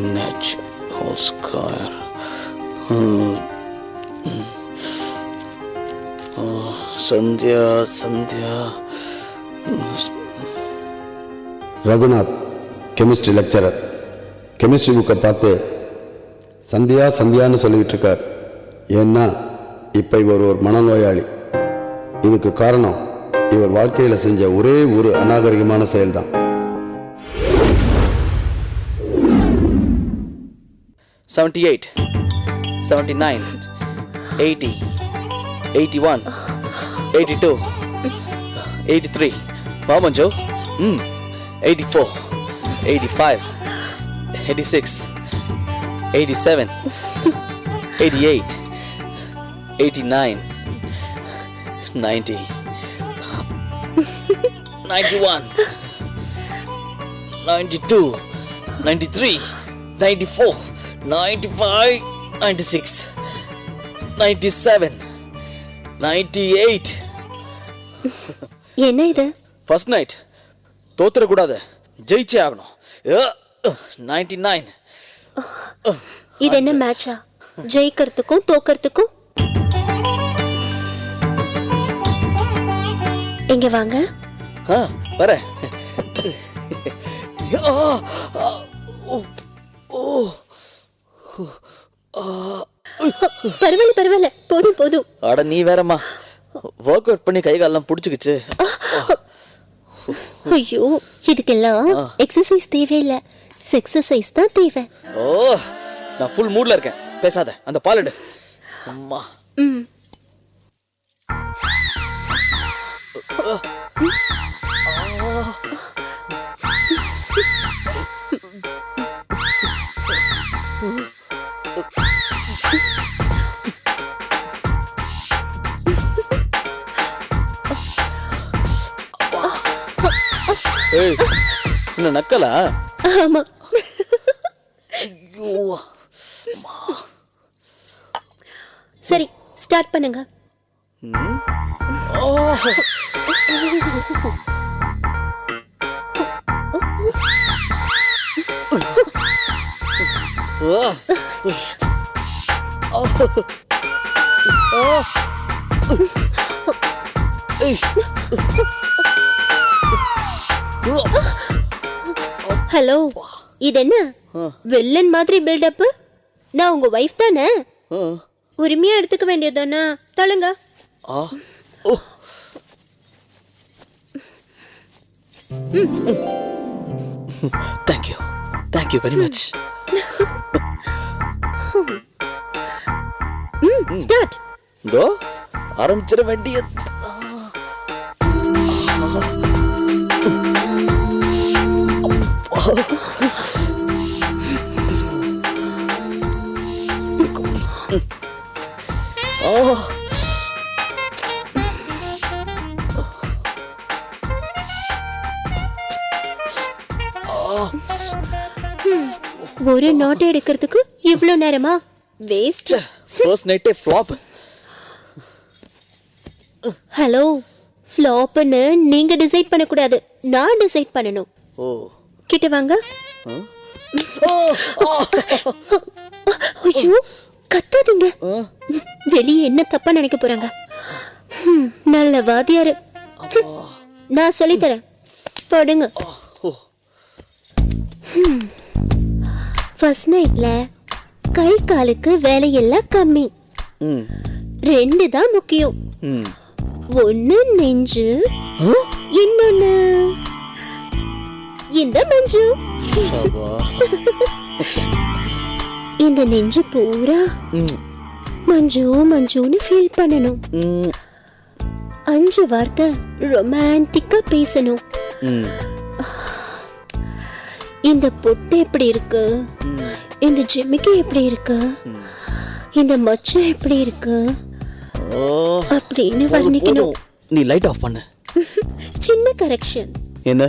NH whole square. Sandhya Sandhya. Raghunath chemistry lecturer chemistry புக்கை பார்த்து சந்தியா சந்தியான்னு சொல்லிக்கிட்டு இருக்கார். ஏன்னா இப்போ இவர் ஒரு மனநோயாளி. இதுக்கு காரணம் இவர் வாழ்க்கையில் செஞ்ச ஒரே ஒரு அநாகரிகமான செயல்தான். $78, $79, $80, $81, $82, $83. Wow, Manju. $84, $85, $86, $87, $88, $89, $90, $91, $92, $93, $94, $95, $96, $97, $98. என்ன இது? ஃபர்ஸ்ட் நைட் தோத்துறக்கூடாது, ஜெயிச்சே ஆகணும். 99. இது என்ன மேட்சா? ஜெயிக்கிறதுக்கும் தோக்கிறதுக்கும்? இங்க வாங்க. வரேன். பரவாயில்ல பரவாயில்ல, போதும் போதும். அட நீ வேறம்மா, ஒர்க் அவுட் பண்ணி கை காலெல்லாம் பிடிச்சிக்கிச்சு. ஐயோ, இதுக்கெல்லாம் எக்ஸசைஸ் தேவையில்லை, செக்ஸசைஸ் தான் தேவை. ஓ, நான் ஃபுல் மூட்ல இருக்கேன். பேசாத, அந்த பால் எடு. அம்மா. ஏய், என்ன நக்கலா? ஆமா. ஐயோ. சரி, ஸ்டார்ட் பண்ணுங்க. ஹலோ, இது என்ன வில்லன் மாதிரி பில்டப்? நான் உங்க வைஃப் தானே, உரிமையா எடுத்துக்க வேண்டியதானே? தள்ளுங்க. Thank you very much. ஸ்டார்ட். இதோ ஆரம்பிச்சிட வேண்டியது. ஒரு நோட்டை எடுக்கிறதுக்கு இவ்வளவு நேரமா? வேஸ்ட். ஃபர்ஸ்ட் நைட்டே ஃப்ளாப். ஹலோ, ஃப்ளாப்னு நீங்க டிசைட் பண்ண கூடாது, நான் டிசைட் பண்ணணும். ஓ, கிட்ட வாங்க. ஐயோ, கத்தாதீங்க, வெளியே என்ன தப்பா நினைக்க போறாங்க. நல்ல வாத்தியாரு, நான் சொல்லித்தரேன், படுங்க. ஃபர்ஸ்ட் நைட்ல கை காலுக்கு வேலையெல்லாம் கம்மி, 2 தான் முக்கியம். ஒன்னு நெஞ்சு, இன்னொன்னு இந்த மஞ்சு. இந்த நெஞ்சு பூரா மஞ்சு மஞ்சுன்னு ஃபீல் பண்ணணும். 5 வார்த்தை ரொமான்டிக்கா பேசணும். இந்த பொட்டு எப்படி இருக்கு, இந்த ஜிமிக்கி எப்படி இருக்கு, இந்த மச்சு எப்படி இருக்கு அப்படின்னு வர்ணிக்கணும். நீ லைட் ஆஃப் பண்ணு. சின்ன கரெக்ஷன். என்ன?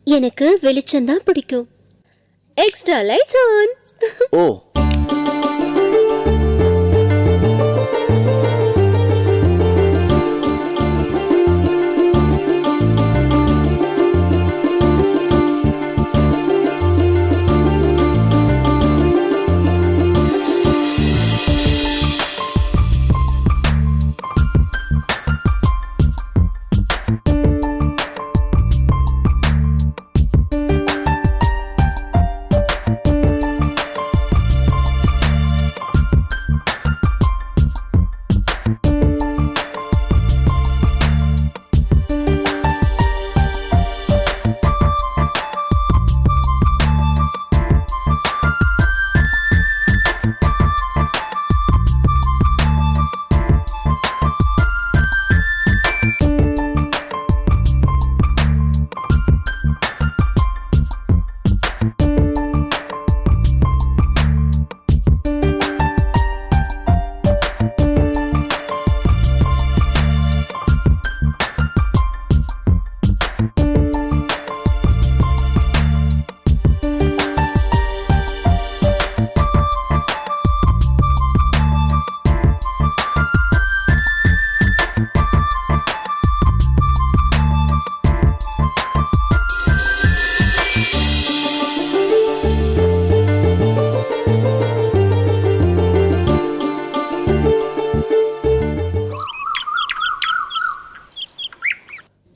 எனக்கு வெளிச்சம் தான் பிடிக்கும். Extra lights on. ஓ,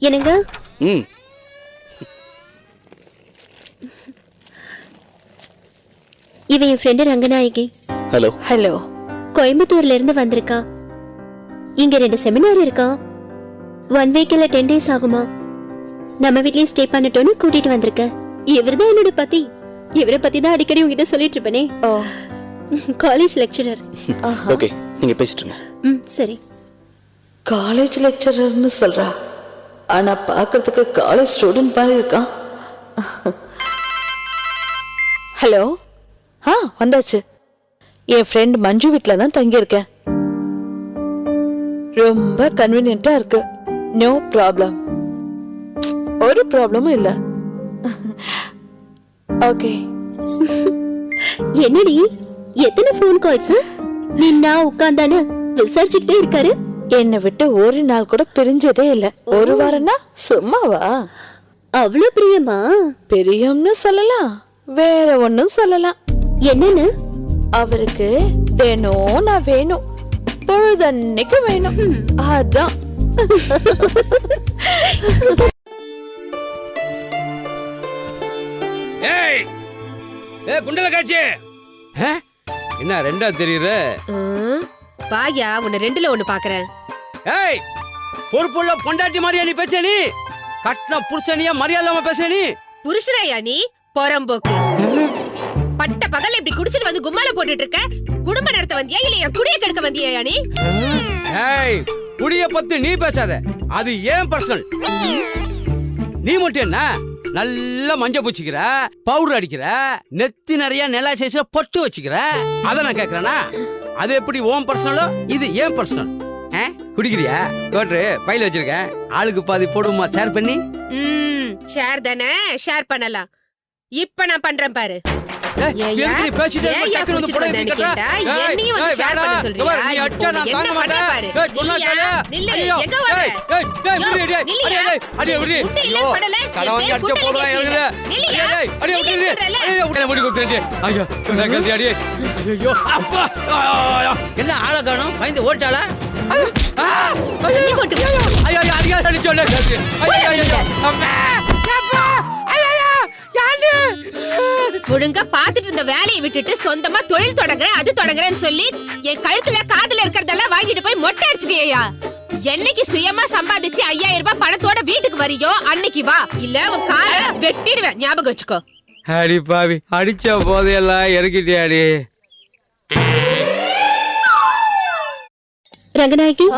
என்னங்க ம் இவன் என் ஃப்ரெண்டு ரங்கநாயகி. ஹலோ. ஹலோ. கோயம்புத்தூர்ல இருந்து வந்திருக்கா. இங்க 2 செமினார் இருக்கா. 1 வீக் இல்ல 10 days ஆகுமா. நம்ம வீட்லயே ஸ்டே பண்ணட்டோன்னு கூட்டிட்டு வந்திருக்க. இவர்தான் என்னோட பத்தி. இவரை பத்தி தான் அடிக்கடி உங்ககிட்ட சொல்லிட்டு இருப்பேனே. ஓ. College lecturer. ஓகே, நீங்க பேசிட்டுங்க. சரி. காலேஜ் லெக்சரர்னு சொல்றா, ஆனா பார்க்கிறதுக்கு காலேஜ் ஸ்டூடெண்ட் மாதிரி இருக்கான். ஹலோ. வந்தாச்சு. என் ஃப்ரெண்ட் மஞ்சு வீட்டில் தான் தங்கியிருக்கேன். ரொம்ப கன்வீனியன்ட்டா இருக்கு. No problem. ஒரு ப்ராப்ளமும் இல்லை. ஓகே. என்னடி எத்தனை ஃபோன் கால்ஸ்? நீ நான் உட்கார்ந்தானே விசாரிச்சுக்கிட்டே இருக்காரு. என்னை விட்டு ஒரு நாள் கூட பிரிஞ்சதே இல்லை. ஒரு வாரம்னா சும்மாவா? அவ்வளவு பிரியமா? பிரியம்னு சொல்லலாம், வேற ஒன்னும் சொல்லலாம். என்னன்னு? அவருக்கு தினம் நான் வேணும், பொழுதன்னைக்கு வேணும். அதான். ஏய் ஏ குண்டல காட்சி என்ன ரெண்டா தெரியுற? பாயா உன்னை 2ல 1 பாக்குறேன். ஏய் பொறுப்புள்ள பொண்டாட்டி மாதிரியா நீ பேசுற? நீ கட்டின புருஷனியா மரியாதை இல்லாம பேசுற? நீ புருஷனாயா நீ? பொறம்போக்கு. பட்ட பகல் இப்படி குடிச்சிட்டு வந்து கும்மால போட்டுட்டு இருக்க. குடும்ப நடத்த வந்தியா இல்ல என் குடிய கெடுக்க வந்தியா நீ? ஏய் குடிய பத்தி நீ பேசாத, அது ஏன் பர்சனல். நீ மட்டும் என்ன நல்லா மஞ்ச பூச்சிக்கிற, பவுடர் அடிக்கிற, நெத்தி நிறைய நிலா சேச்சுல பொட்டு வச்சுக்கிற, அத நான் கேக்குறேனா? அது எப்படி ஓம் பர்சனலோ இது ஏன் பர்சனல்? குடிக்கிறியா? கோட்ரு பையில வச்சிருக்கேன், ஆளுக்கு பாதி போடுமா ஷேர் பண்ணி? ஷேர் தானே, ஷேர் பண்ணலாம். இப்ப நான் பண்றேன் பாரு. என்ன ஆள காணும்? பயந்து ஓட்டாளா? ஒழுங்கா பாத்துட்டு இருந்த வேலையை விட்டுட்டு சொந்தமா தொழில் தொடங்குறேன், அது தொடங்குறேன்னு சொல்லி என் கழுத்துல காதுல இருக்கிறதெல்லாம் வாங்கிட்டு போய் மொட்டை அடிச்சுக்கியா? என்னைக்கு சுயமா சம்பாதிச்சு 5000 ரூபாய் பணத்தோட வீட்டுக்கு வரியோ அன்னைக்கு வா, இல்ல உன் காரை வெட்டிடுவேன். ஞாபகம் வச்சுக்கோ. அடி பாவி, அடிச்ச போதையெல்லாம் இறக்கிட்டியாடி. ரங்கநாயகி,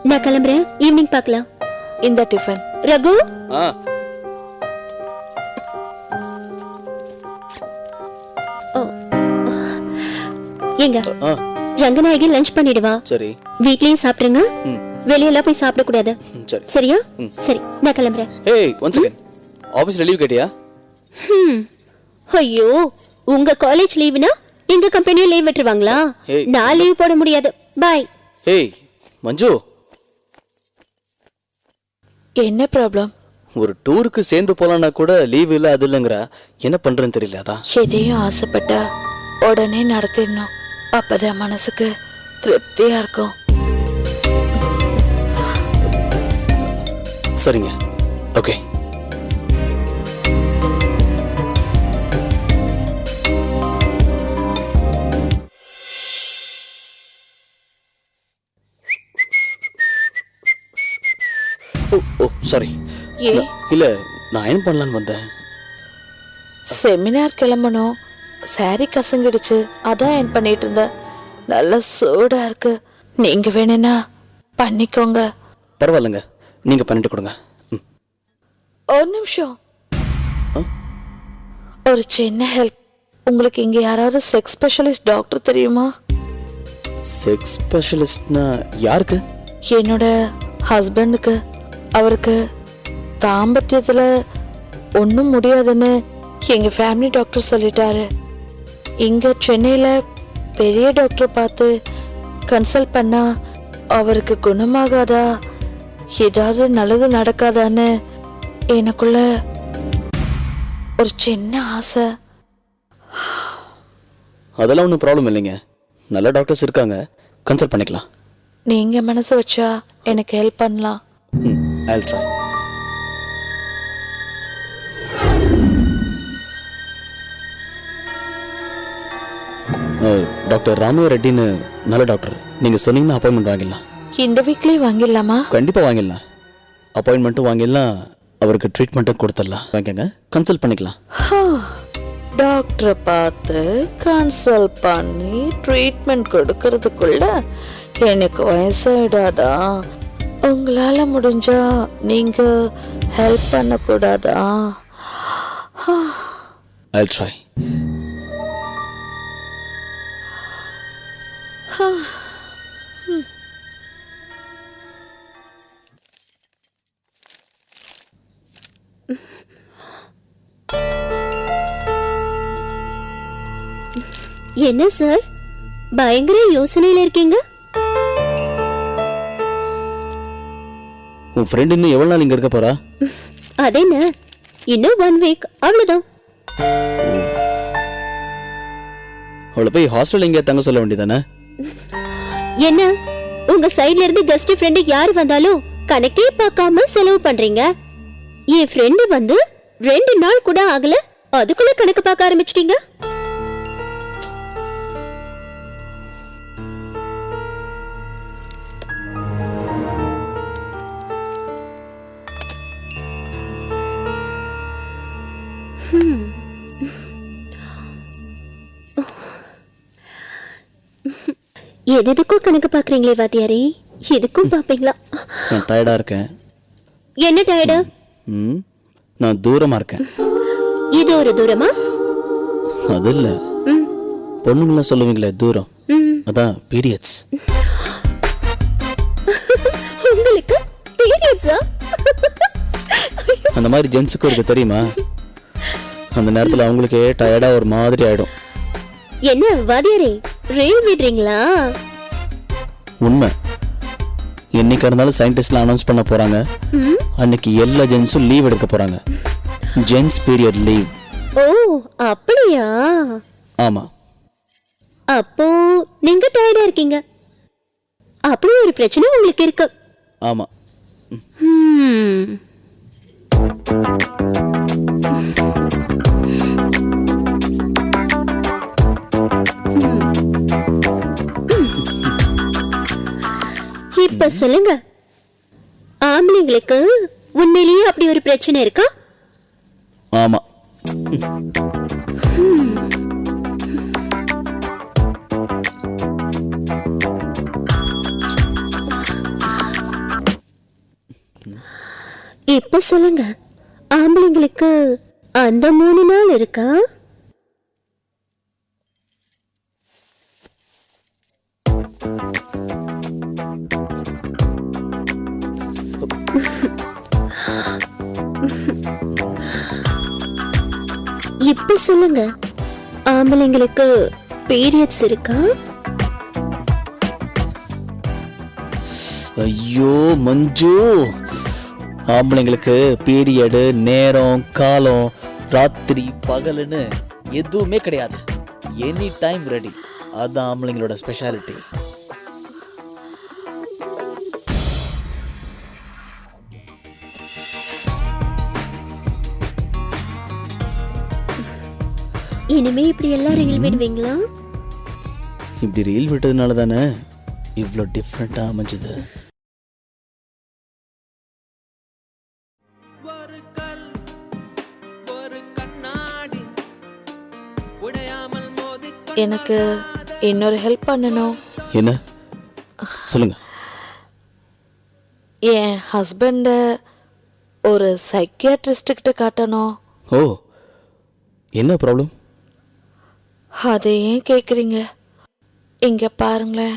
நான் கிளம்புறேன். ஈவினிங் பார்க்கலாம். இந்த டிஃபன். ரகு, எங்க ரங்கநாயகி லஞ்ச் பண்ணிடுவா. சரி. வீட்லயே சாப்பிடுங்க, வெளியெல்லாம் போய் சாப்பிட கூடாது. சரி. சரியா? சரி, நான் கிளம்புறேன். ஏய் ஒன் செகண்ட், ஆபீஸ்ல லீவ் கேட்டியா? ஐயோ, உங்க காலேஜ் லீவுனா எங்க கம்பெனியும் லீவ் விட்டுருவாங்களா? நான் லீவ் போட முடியாது. பை. ஏய் மஞ்சு, என்ன ப்ராப்ளம்? ஒரு டூருக்கு சேர்ந்து போலான்னா கூட லீவ் இல்ல, அது இல்லங்கற. என்ன பண்றேன்னு தெரியல. அதான் எதையும் ஆசைப்பட்டா உடனே நடத்திடணும். அப்பதான் மனசுக்கு திருப்தியா இருக்கும். சரிங்க. ஓகே. ஓ சாரி. இல்ல, நான் அயன் பண்ணலான்னு வந்தேன். செமினார் கிளம்பணும், சாரி கசங்கிடுச்சு, அதான் என் பண்ணிட்டு இருந்தேன். நல்ல சூடா இருக்கு, நீங்க வேணும்னா பண்ணிக்கோங்க. பரவாயில்லைங்க, நீங்க பண்ணிட்டு கொடுங்க. ஒரு நிமிஷம், ஒரு சின்ன ஹெல்ப். உங்களுக்கு இங்க யாராவது செக்ஸ் ஸ்பெஷலிஸ்ட் டாக்டர் தெரியுமா? செக்ஸ் ஸ்பெஷலிஸ்ட்னா யாருக்கு? என்னோட ஹஸ்பண்டுக்கு. அவருக்கு தாம்பத்தியத்துல ஒன்றும் முடியாதுன்னு எங்க ஃபேமிலி டாக்டர் சொல்லிட்டாரு. இங்க சென்னையில பெரிய டாக்டர் பார்த்து கன்சல்ட் பண்ணா அவருக்கு குணமாகாதா, ஏதாவது நல்லது நடக்காதான்னு எனக்குள்ள ஒரு சின்ன ஆசை. அதெல்லாம் ஒன்றும் ப்ராப்ளம் இல்லைங்க, நல்ல டாக்டர்ஸ் இருக்காங்க, கன்சல்ட் பண்ணிக்கலாம். நீங்க மனசு வச்சா எனக்கு ஹெல்ப் பண்ணலாம். I'll try. டாக்டர் ராமு ரெட்டின்னு நல்ல டாக்டர். நீங்கள் சொன்னீங்கன்னா அப்பாயின்மெண்ட் வாங்கிடலாம். இந்த வீக்லயே வாங்கிடலாமா? கண்டிப்பாக வாங்கிடலாம். அப்பாயின்மெண்ட்டும் வாங்கிடலாம், அவருக்கு ட்ரீட்மெண்ட்டும் கொடுத்துடலாம். வாங்கிக்கங்க, கன்சல்ட் பண்ணிக்கலாம். டாக்டரை பார்த்து கன்சல்ட் பண்ணி ட்ரீட்மெண்ட் கொடுக்கறதுக்குள்ள எனக்கு வயசாயிடாதா? உங்களால முடிஞ்சா நீங்க ஹெல்ப் பண்ணக்கூடாதா? I'll try. என்ன சார் பயங்கர யோசனையில இருக்கீங்க? உன் ஃப்ரெண்ட் இன்னும் எவ்வளோ நாள் இங்கே இருக்க போறா? அதென்ன, இன்னும் 1 வீக் அவ்வளவுதான். அவளை போய் ஹாஸ்டல் எங்கேயா தங்க சொல்ல வேண்டியதானே? என்ன உங்க சைடுல இருந்து கெஸ்ட் ஃப்ரெண்ட் யார் வந்தாலும் கணக்கே பார்க்காம செலவு பண்றீங்க. என் ஃப்ரெண்டு வந்து 2 நாள் கூட ஆகல, அதுக்குள்ள கணக்கு பார்க்க ஆரம்பிச்சிட்டீங்க. எதுக்கும் கணக்கு பாக்குறீங்களே வாத்தியாரே, இதுக்கும் பாப்பீங்களா? நான் டயர்டா இருக்கேன். என்ன டயர்டு? நான் தூரமா இருக்கேன். இது ஒரு தூரமா? அது இல்ல, பொண்ணுங்களாம் சொல்லுவீங்களே தூரம், அதான் பீரியட்ஸ். உங்களுக்கு பீரியட்ஸா? அந்த மாதிரி ஜென்ஸுக்கும் இருக்கு தெரியுமா? அந்த நேரத்தில் அவங்களுக்கே டயர்டா ஒரு மாதிரி ஆயிடும். என்ன வாத்தியாரே ரீல் விடுறீங்களா? உண்மை. என்னைக்கா இருந்தாலும் சயின்டிஸ்ட்லாம் அனௌன்ஸ் பண்ண போறாங்க, அன்னைக்கு எல்லா ஜென்ஸும் லீவ் எடுக்க போறாங்க. Gents period leave. ஓ அப்படியா? ஆமா. அப்போ நீங்க டயர்டா இருக்கீங்க, அப்படி ஒரு பிரச்சனை உங்களுக்கு இருக்கு. ஆமா. இப்ப சொல்லுங்க, ஆம்பளைங்களுக்கு உண்மையிலேயே அப்படி ஒரு பிரச்சனை இருக்கா? ஆமா. இப்ப சொல்லுங்க, ஆம்பளைங்களுக்கு அந்த 3 நாள் இருக்கா? இப்ப சொல்லுங்க, ஆம்பளைங்களுக்கு பீரியட்ஸ் இருக்கா? ஐயோ மஞ்சு, ஆம்பளைங்களுக்கு பீரியடு நேரம் காலம் ராத்திரி பகலுன்னு எதுவுமே கிடையாது. Any time ready. அதுதான் ஆம்பளைங்களோட ஸ்பெஷாலிட்டி. இனிமே இப்படி எல்லாம் ரீல் விடுவீங்களா? இப்படி ரீல் விட்டதுனால தானே இவ்வளோ டிஃப்ரெண்டா அமைஞ்சது. எனக்கு இன்னொரு ஹெல்ப் பண்ணணும். என்ன சொல்லுங்க. என் ஹஸ்பண்ட ஒரு சைக்கியாட்ரிஸ்ட் கிட்ட காட்டணும். ஓ, என்ன ப்ராப்ளம்? அதை ஏன் கேக்குறீங்க? இங்க பாருங்களேன்.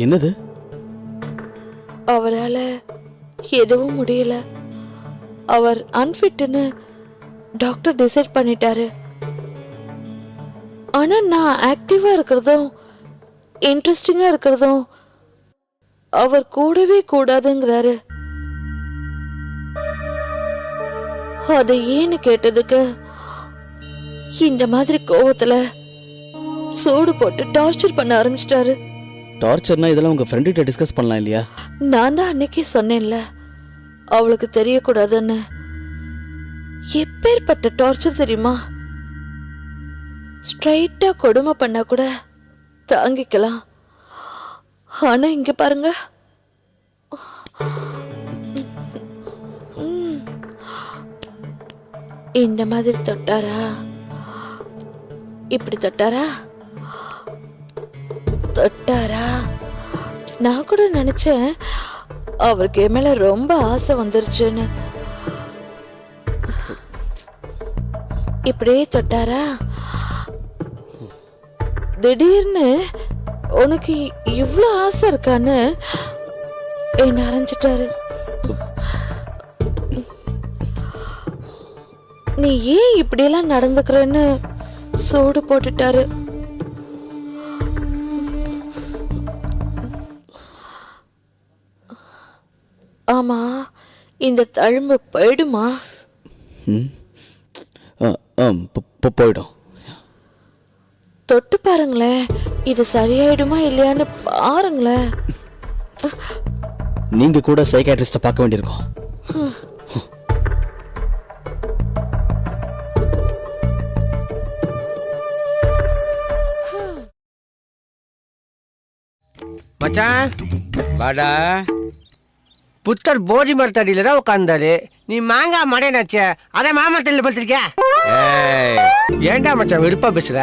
என்னது? அவரால எதுவும் முடியல. அவர் அன்ஃபிட்னு டாக்டர் டிசைட் பண்ணிட்டாரு. ஆனா நான் ஆக்டிவா இருக்கிறதும் இன்ட்ரெஸ்டிங்கா இருக்கிறதும் அவர் கூடவே கூடாதுங்கிறாரு. அதை ஏன்னு கேட்டதுக்கு இந்த மாதிரி கோவத்துல சூடு போட்டு டார்ச்சர் பண்ண ஆரம்பிச்சிட்டாரு. டார்ச்சர்னா இதெல்லாம் உங்க ஃப்ரெண்ட்கிட்ட டிஸ்கஸ் பண்ணலாம் இல்லையா? நான் தான் அன்னைக்கு சொன்னேன்ல அவளுக்கு தெரியக்கூடாதுன்னு. எப்பேற்பட்ட டார்ச்சர் தெரியுமா? ஸ்ட்ரைட்டா கொடுமை பண்ணா கூட தாங்கிக்கலாம். ஆனா இங்க பாருங்க, இந்த மாதிரி தொட்டாரா, இப்படி தொட்டாரா, தொட்டாரா. நான் கூட நினைச்சேன் அவருக்கு என் மேல ரொம்ப ஆசை வந்துருச்சுன்னு. இப்படியே தொட்டாரா. திடீர்னு உனக்கு இவ்ளோ ஆசை இருக்கான்னு என்ன அரைஞ்சிட்டாரு. நீ ஏன் இப்படியெல்லாம் நடந்துக்கிறன்னு சூடு போட்டுட்டாரு. ஆமா, இந்த தழும்பு போயிடுமா? போயிடும். தொட்டு பாருங்களேன், இது சரியாயிடுமா இல்லையான்னு பாருங்களேன். நீங்க கூட சைக்காட்ரிஸ்ட பார்க்க வேண்டியிருக்கும். மச்சான், வாடா. புத்தர் போதி மரத்தடியில தான் உட்கார்ந்தாரு. நீ மாங்காய் மடையனாச்சே, அதான் மாமரத்தில் படுத்திருக்க. ஏய், ஏன்டா மச்சான் வெறுப்பா பேசுற?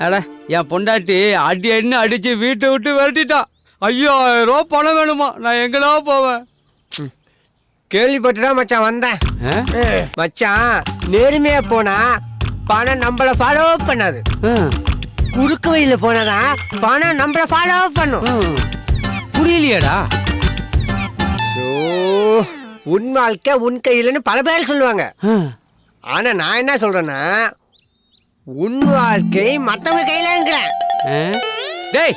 அட என் பொண்டாட்டி அடி அடின்னு அடிச்சு வீட்டை விட்டு விரட்டிட்டான். 5000 ரூபா பணம் வேணுமா? நான் எங்கடா போவேன்? கேள்விப்பட்டுதான் மச்சான் வந்தேன். ஆ? மச்சான், நேர்மையா போனா பணம் நம்மள ஃபாலோ பண்ணாது. ஆ. குறுக்கு வழியில போனாதான் பணம் நம்மள ஃபாலோ பண்ணும். புரியலையாடா? உன் வாழ்க்கை உன் கையிலன்னு பல பேர் சொல்லுவாங்க. ஆ. ஆனா நான் என்ன சொல்றேன்னா, உன் வாழ்க்கை மத்தவங்க கையிலங்கிறேன். ஆ? டேய்,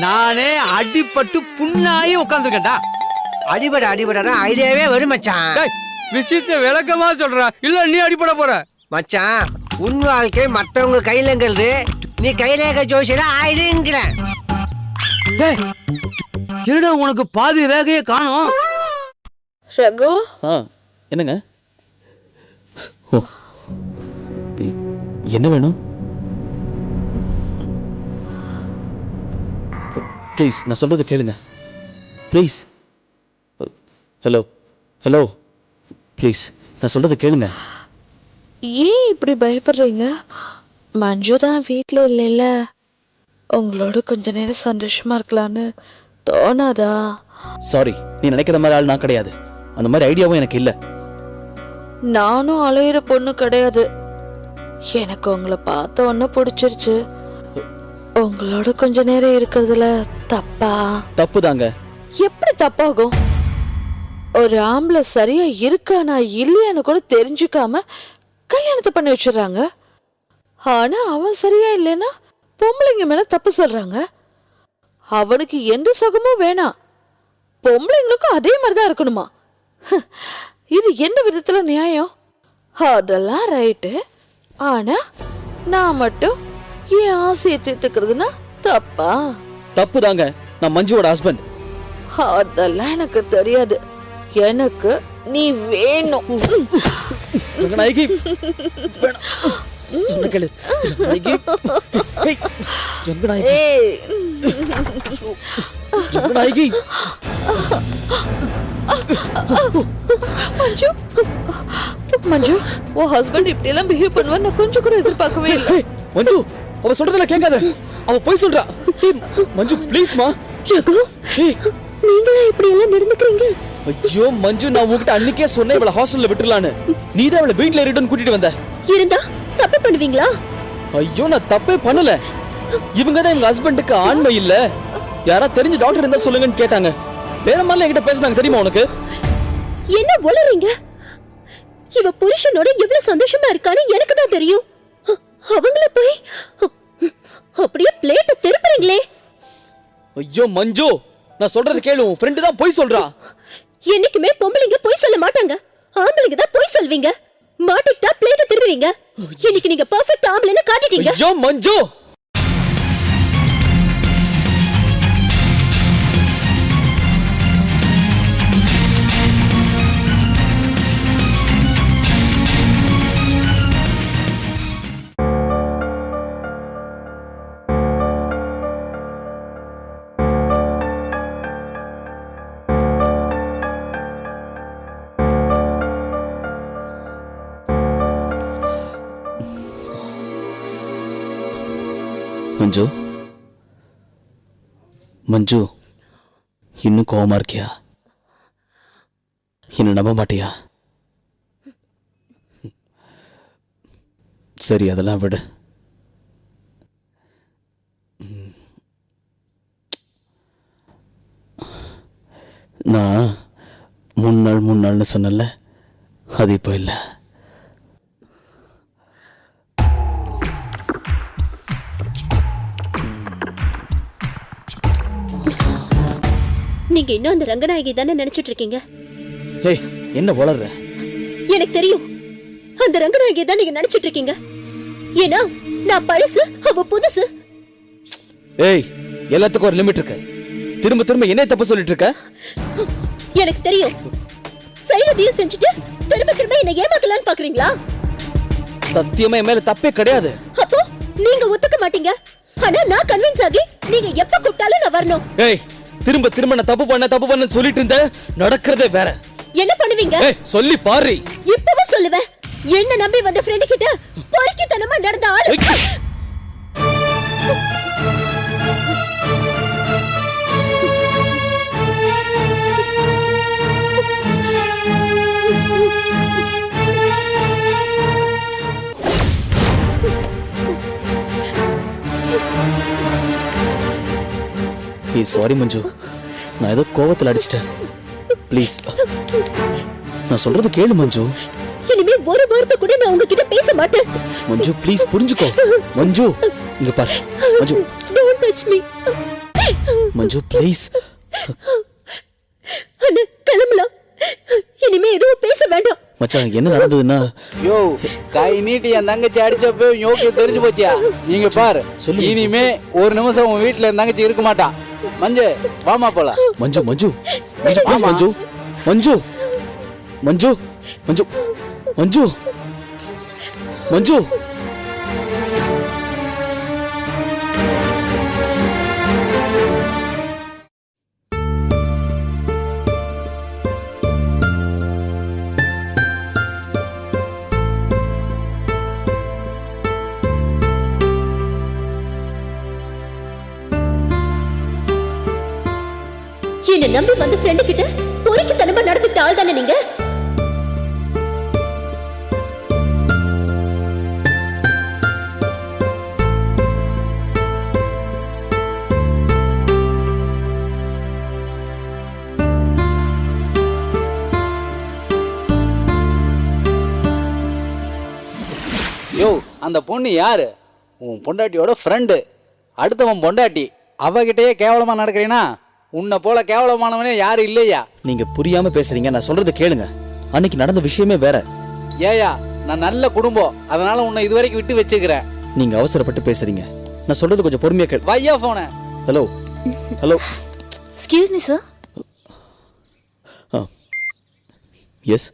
நானே அடிபட்டு புண்ணாயி உட்காந்துருக்கேன்டா. அடிபட ஐடியாவே வரும் மச்சான். டேய், விஷயத்தை விளக்கமா சொல்ற, இல்ல நீ அடிபட போற. மச்சான், உன் வாழ்க்கை மத்தவங்க கையிலங்கிறது நீ கையில இருக்க ஜோசியில ஆயிடுங்கிறேன். டேய், என்னடா உனக்கு பாதி ரேகையை காணோம்? ரகு, என்னங்க? ஓ, என்ன வேணும்? ப்ளீஸ், நான் சொல்றது கேளுங்க. ப்ளீஸ். ஹலோ ஹலோ, ப்ளீஸ், நான் சொல்றது கேளுங்க. ஏன் இப்படி பயப்படுறீங்க? மஞ்சு தான் வீட்டில் இல்லைல்ல, உங்களோட கொஞ்ச நேரம் சந்தோஷமா இருக்கலான்னு தோணாதா? சாரி, நீ நினைக்கிற மாதிரி ஆள் நான் கிடையாது. அந்த மாதிரி ஐடியாவும் எனக்கு இல்லை. நானும் அலையிற பொண்ணு கிடையாது. எனக்கு உங்களை பார்த்த ஒன்று பிடிச்சிருச்சு. உங்களோட கொஞ்ச நேரம் இருக்கிறதுல தப்பா? தப்பு தாங்க. எப்படி தப்பாகும்? ஒரு ஆம்பளை சரியா இருக்கானா இல்லையான்னு கூட தெரிஞ்சுக்காம கல்யாணத்தை பண்ணி வச்சிடறாங்க. ஆனா அவன் சரியா இல்லைன்னா பொம்பளைங்க மேல தப்பு சொல்றாங்க. அவனுக்கு எந்த சுகமும் வேணாம், பொம்பளைங்களுக்கும் அதே மாதிரிதான் இருக்கணுமா? இது என்ன விதத்துல நியாயம்? அதெல்லாம் ரைட்டு. ஆனா நான் மட்டும் என் ஆசையை தீர்த்துக்கிறதுனா தப்பா? தப்பு தாங்க. நான் மஞ்சுவோட ஹஸ்பண்ட். அதெல்லாம் எனக்கு தெரியாது. எனக்கு நீ வேணும். ரங்கநாயகி, வேணாம். சொன்ன கேளு. ரங்கநாயகி. ஏய், ரங்கநாயகி. ஏய், ரங்கநாயகி. மஞ்சு, மஞ்சு, உன் ஹஸ்பண்ட் இப்படி எல்லாம் பிஹேவ் பண்ணுவான்னு நான் கொஞ்சம் கூட எதிர்பார்க்கவே இல்லை. ஏய், மஞ்சு, அவ சொல்றதுல கேட்காத. அவ போய் சொல்றா. ஏய், மஞ்சு ப்ளீஸ்மா. ஏய், நீங்களே இப்படி எல்லாம் நடந்துக்கிறீங்க? ஐயோ மஞ்சு, நான் உன்கிட்ட அன்னைக்கே சொன்னேன் இவளை ஹாஸ்டல்ல விட்டுறலான்னு. நீ தான் அவளை வீட்ல ரிட்டர்ன் கூட்டிட்டு வந்த. இருந்தா தப்பு பண்ணுவீங்களா? ஐயோ, நான் தப்பே பண்ணல. இவங்க தான் இவங்க ஹஸ்பண்டுக்கு ஆண்மை இல்ல, யாரா தெரிஞ்ச டாக்டர் இருந்தா சொல்லுங்கன்னு கேட்டாங்க. வேற மாதிரில என்கிட்ட பேசினாங்க தெரியுமா உனக்கு? என்ன உளறீங்க? இவ புருஷனோட எவ்வளவு சந்தோஷமா இருக்கான்னு எனக்கு தான் தெரியும். அவங்கள போய் அப்படியே பிளேட்டை திருப்புறீங்களே. ஐயோ மஞ்சு, நான் சொல்றது கேளு. உன் ஃப்ரெண்டு தான் போய் சொல்றா. என்னைக்குமே பொம்பளைங்க போய் சொல்ல மாட்டாங்க, ஆம்பளைங்க தான் போய் சொல்வீங்க. மாட்டிக்கிட்டா பிளேட்டை திருப்புவீங்க. இன்னைக்கு நீங்க பெர்ஃபெக்ட் ஆம்பளைன்னு காட்டிட்டீங்க. ஐயோ மஞ்சு, மஞ்சு, மஞ்சு, இன்னும் கோவமா இருக்கியா? இன்னும் நம்ப மாட்டியா? சரி, அதெல்லாம் விடு. நான் மூணு நாள்னு சொன்னல, அது இப்போ இல்லை. நீங்க இன்னும் அந்த ரங்கநாயகி தானே நினைச்சிட்டு இருக்கீங்க. ஏய், என்ன வளர்ற? எனக்கு தெரியும், அந்த ரங்கநாயகி தான் நீங்க நினைச்சிட்டு இருக்கீங்க. ஏன்னா நான் பழசு, அவ புதுசு. ஏய், எல்லாத்துக்கும் ஒரு லிமிட் இருக்கு. திரும்ப திரும்ப என்ன தப்பு சொல்லிட்டு இருக்க? எனக்கு தெரியும், செயலத்தையும் செஞ்சுட்டு திரும்ப திரும்ப என்ன ஏமாத்தலான்னு பாக்குறீங்களா? சத்தியமா என் மேல தப்பே கிடையாது. அப்போ நீங்க ஒத்துக்க மாட்டீங்க. ஆனா நான் கன்வின்ஸ் ஆகி நீங்க எப்ப கூப்பிட்டாலும் நான் வரணும். ஏய், திரும்ப திரும்ப நான் தப்பு பண்ண சொல்லிட்டு இருந்த, நடக்கிறதே வேற. என்ன பண்ணுவீங்க? ஏய், சொல்லி பாரு. இப்பவும் சொல்லுவேன், என்ன நம்பி வந்த ஃப்ரெண்ட் கிட்ட பொறுக்கித்தனமா நடந்த ஆளு. சாரி மஞ்சு, நான் ஏதோ கோவத்தில் அடிச்சிட்டேன். ப்ளீஸ், நான் சொல்றது கேளு மஞ்சு. இனிமே ஒரு வார்த்தை கூட நான் உங்ககிட்ட பேச மாட்டேன். மஞ்சு ப்ளீஸ் புரிஞ்சுக்கோ. மஞ்சு, இங்க பாரு. Manju, don't touch me. Manju please. அண்ணா, கிளம்பலாம். இனிமே எதுவும் பேச வேண்டாம். மச்சான், என்ன நடந்ததுன்னா, யோ, கை நீட்டி என் தங்கச்சி அடிச்சப்போ யோகி தெரிஞ்சு போச்சியா? இங்க பாரு, சொல்லு. இனிமே ஒரு நிமிஷம் உன் வீட்டுல என் தங்கச்சி இருக்க மாட்டான். மஞ்சு, வாமா போலாம். மஞ்சு மஞ்சு மஞ்சு ப்ளீஸ். மஞ்சு மஞ்சு மஞ்சு மஞ்சு மஞ்சு மஞ்சு. என்ன நம்பி வந்து ஃப்ரெண்ட் கிட்ட பொறுக்கித்தனமா நடந்துட்ட ஆள் தானே நீங்க? யோ, அந்த பொண்ணு யாரு? உன் பொண்டாட்டியோட ஃப்ரெண்டு. அடுத்தவன் பொண்டாட்டி. அவகிட்டயே கேவலமா நடக்கிறீனா? உன்னை போல கேவலமானவனே யாரும் இல்லையா? நீங்க புரியாம பேசுறீங்க. நான் சொல்றது கேளுங்க. அன்னைக்கு நடந்த விஷயமே வேற. ஏயா, நான் நல்ல குடும்பம், அதனால உன்னை இதுவரைக்கும் விட்டு வச்சுக்கிறேன். நீங்க அவசரப்பட்டு பேசுறீங்க. நான் சொல்றது கொஞ்சம் பொறுமையா கேளு. வையா போன. Hello hello. Excuse me sir. Yes.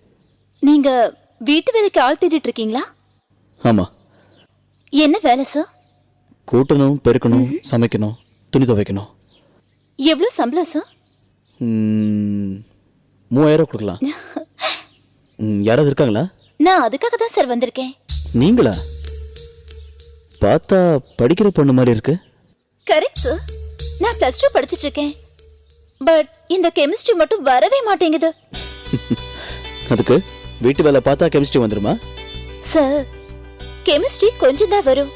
நீங்க வீட்டு வேலைக்கு ஆள் தேடிட்டு இருக்கீங்களா? ஆமா. என்ன வேலை சார்? கூட்டணும், பெருக்கணும், சமைக்கணும், துணி துவைக்கணும். எவ்வளோ சம்பளம் சார்? 3000 கொடுக்கலாம். யாராவது இருக்காங்களா? நான் அதுக்காக தான் சார் வந்திருக்கேன். நீங்களா? பார்த்தா படிக்கிற பொண்ணு மாதிரி இருக்கு. Correct sir. நான் +2 படிச்சிட்டு இருக்கேன். பட் இந்த கெமிஸ்ட்ரி மட்டும் வரவே மாட்டேங்குது. அதுக்கு வீட்டு வேலை பார்த்தா கெமிஸ்ட்ரி வந்துருமா? சார், கெமிஸ்ட்ரி கொஞ்சம் தான் வரும்.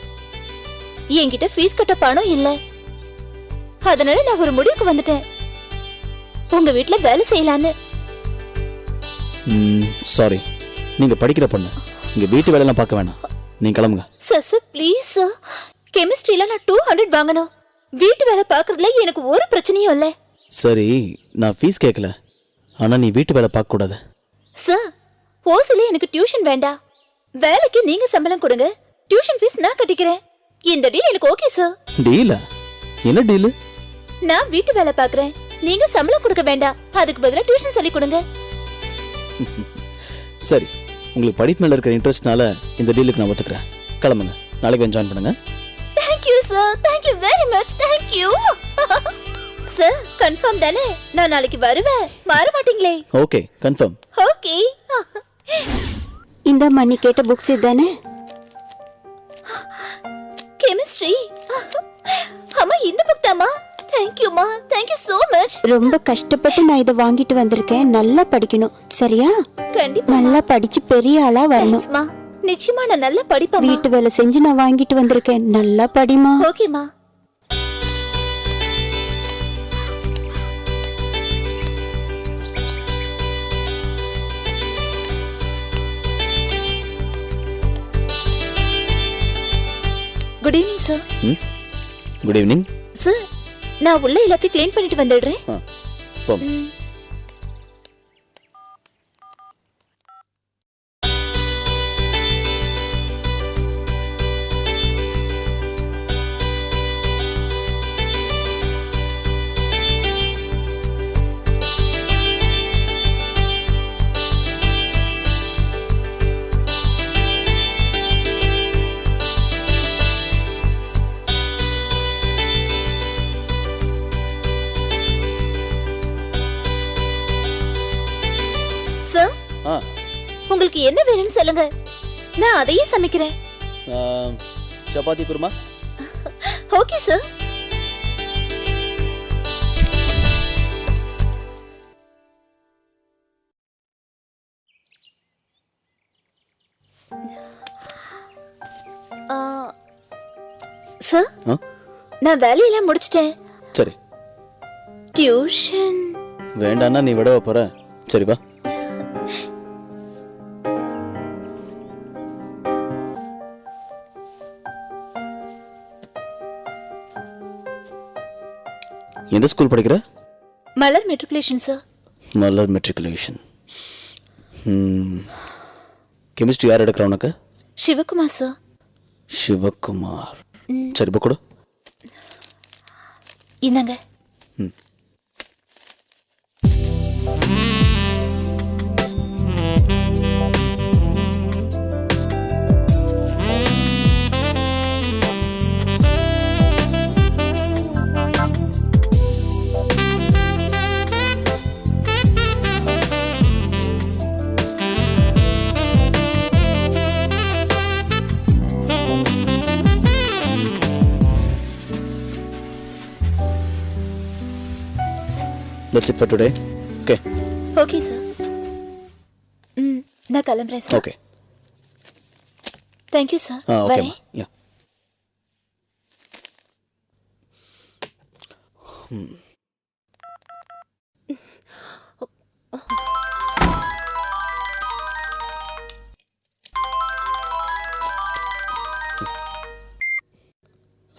என்கிட்ட ஃபீஸ் கட்ட பணம் இல்லை. அதனால நான் ஒரு முடிவுக்கு வந்துட்டேன். உங்க வீட்டுல வேலை செய்யலான்னு. சாரி, நீங்க படிக்கிற பொண்ணு. இங்க வீட்டு வேலையெல்லாம் பார்க்க வேணாம். நீங்க கிளம்புங்க. Sir please sir. கெமிஸ்ட்ரியில நான் 200 வாங்கணும். வீட்டு வேலை பார்க்கறதுல எனக்கு ஒரு பிரச்சனையும் இல்லை. சரி, நான் ஃபீஸ் கேட்கல. ஆனா நீ வீட்டு வேலை பார்க்க கூடாது. சார், ஓசில எனக்கு டியூஷன் வேண்டாம். வேலைக்கு நீங்க சம்பளம் கொடுங்க, டியூஷன் ஃபீஸ் நான் கட்டிக்கிறேன். இந்த டீல் எனக்கு ஓகே சார். டீலா? என்ன டீலு? நான் வீட்டு வேலை பாக்குறேன், நீங்க சம்பளம் கொடுக்க வேண்டாம், அதுக்கு பதிலா டியூஷன் சொல்லி கொடுங்க. சரி, உங்களுக்கு படிப்பு மேல இருக்கிற இன்ட்ரெஸ்ட்னால இந்த டீலுக்கு நான் ஒத்துக்கிறேன். கிளம்புங்க, நாளைக்கு வந்து ஜாயின் பண்ணுங்க. Thank you sir, thank you very much, thank you. Sir confirm தானே? நான் நாளைக்கு வருவேன், மாற மாட்டீங்களே? Okay, confirm. ஓகே. இந்த மணி கேட்ட புக்ஸ் இதுதானே? கெமிஸ்ட்ரி. அம்மா இந்த புக் தாமா? Thank you மா, thank you so much. ரொம்ப கஷ்டப்பட்டு நான் இதை வாங்கிட்டு வந்திருக்கேன். நல்லா படிக்கணும், சரியா? கண்டிப்பா நல்லா படிச்சு பெரிய ஆளா வரணும். மா. நிச்சயமா நான் நல்லா படிப்பேன். வீட்டு வேலை செஞ்சு நான் வாங்கிட்டு வந்திருக்கேன். நல்லா படிமா. ஓகேமா. Good evening sir. Good evening. Sir நான் உள்ள எல்லாத்தையும் க்ளீன் பண்ணிட்டு வந்துடுறேன். போம். சார் ஆ, உங்களுக்கு என்ன வேணும்னு சொல்லுங்க, நான் அதையே சமைக்கிறேன். Chapati kurma. Okay sir. Sir ஆ, நான் வேலையெல்லாம் முடிச்சிட்டேன். சரி. டியூஷன் வேண்டான்னா நீ விடவ போற. சரி வா. எந்த ஸ்கூல் படிக்கிற? மலர் மெட்ரிகுலேஷன் சார். மலர் மெட்ரிகுலேஷன். கெமிஸ்ட்ரி யார் எடுக்கிற உனக்கு? சிவகுமார் சார். சிவகுமார். சரி போ கொடு. இந்தாங்க. That's it for today. Okay. Okay sir. நான் கிளம்புறேன் sir. Okay. Thank you sir. Okay. வரேன். Yeah.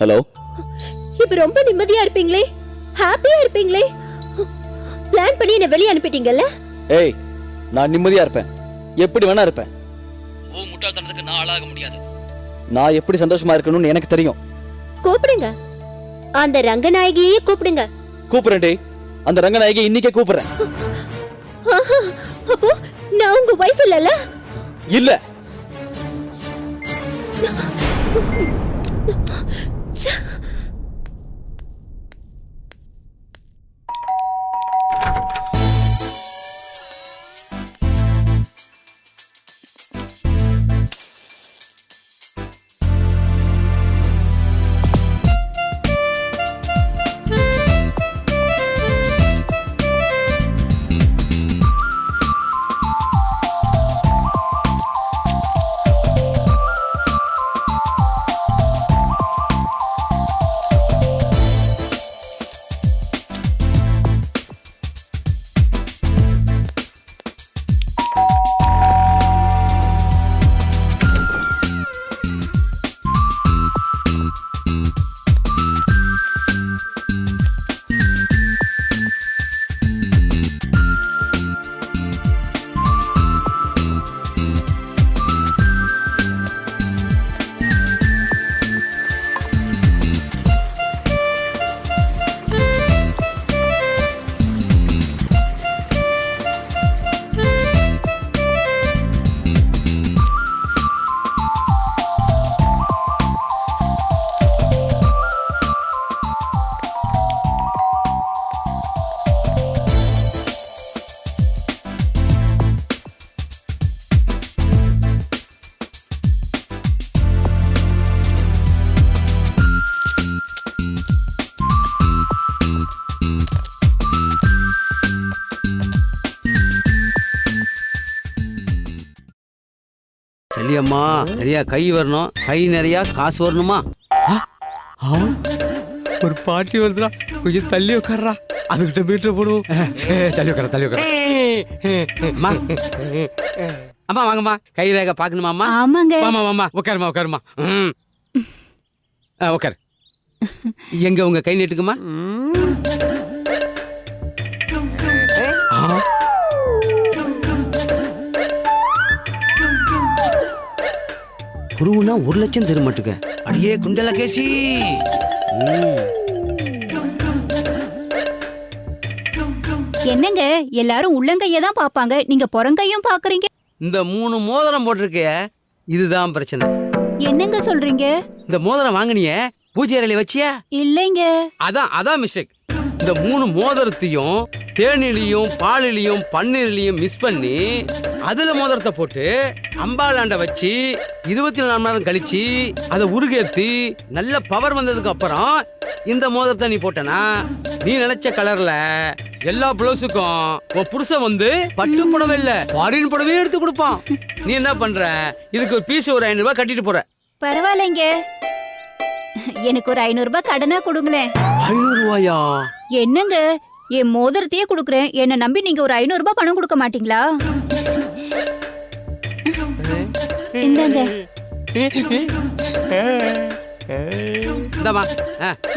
ஹலோ. இப்ப ரொம்ப நிம்மதியா இருப்பீங்களே, ஹாப்பியா இருப்பீங்களே. பிளான் பண்ணி என்ன வெளியே அனுப்பிட்டீங்கல்ல? ஏய், நான் நிம்மதியா இருப்பேன், எப்படி வேணா இருப்பேன். ஓ முட்டாள்தனத்துக்கு நான் ஆளாக முடியாது. நான் எப்படி சந்தோஷமா இருக்கணும்னு எனக்கு தெரியும். கூப்பிடுங்க, அந்த ரங்கநாயகியே கூப்பிடுங்க. கூப்பிடுறேன் டேய், அந்த ரங்கநாயகி இன்னைக்கே கூப்பிடுறேன். அப்போ நான் உங்க வைஃப் இல்லல? இல்ல. வள்ளியம்மா நிறைய கை வரணும், கை நிறைய காசு வரணுமா? ஆ, ஆ, ஒரு பாட்டி வருதுடா, கொஞ்சம் தள்ளி உட்கார்றா, அதுகிட்ட மீட்டர் போடுவோம். தள்ளி உட்கார, தள்ளி உட்கார. அம்மா, அம்மா வாங்கம்மா, கை ரேகை பார்க்கணுமாம்மா? ஆமாங்க. வாமா வாமா, உட்காருமா உட்காருமா. உட்காரு. எங்க உங்க கை நீட்டுக்குமா? குருவுனா 1 லட்சம் தர மாட்டுக்க. அடியே குண்டல கேசி. என்னங்க எல்லாரும் உள்ளங்கைய தான் பாப்பாங்க, நீங்க புறங்கையும் பாக்குறீங்க. இந்த 3 மோதிரம் போட்டிருக்கே, இதுதான் பிரச்சனை. என்னங்க சொல்றீங்க? இந்த மோதிரம் வாங்கினியே பூஜை அறையில வச்சியா? இல்லைங்க. அதான் மிஸ்டேக். இந்த 3 மோதிரத்தையும் தேனிலையும் பாலிலையும் பன்னீர்லையும் மிஸ் பண்ணி அதுல மோதிரத்தை போட்டு அம்பாளாண்ட வச்சு 24 மணி நேரம் கழிச்சு அதை உருகேத்தி நல்ல பவர் வந்ததுக்கு அப்புறம் இந்த மோதிரத்தை நீ போட்டனா நீ நினைச்ச கலர்ல எல்லா பிளவுஸுக்கும் உன் புருஷன் வந்து பட்டு புடவை இல்ல ஃபாரின் புடவையே எடுத்து கொடுப்பான். நீ என்ன பண்ற? இதுக்கு ஒரு பீஸ் ஒரு 500 ரூபாய் கட்டிட்டு போற. பரவாயில்லைங்க, எனக்கு ஒரு 500 ரூபாய் கடனா கொடுங்களேன். 500 ரூபாயா? என்னங்க, என் மோதிரத்தையே கொடுக்குறேன், என்ன நம்பி நீங்க ஒரு 500 ரூபாய் பணம் கொடுக்க மாட்டீங்களா? இந்தாங்க. இந்தமா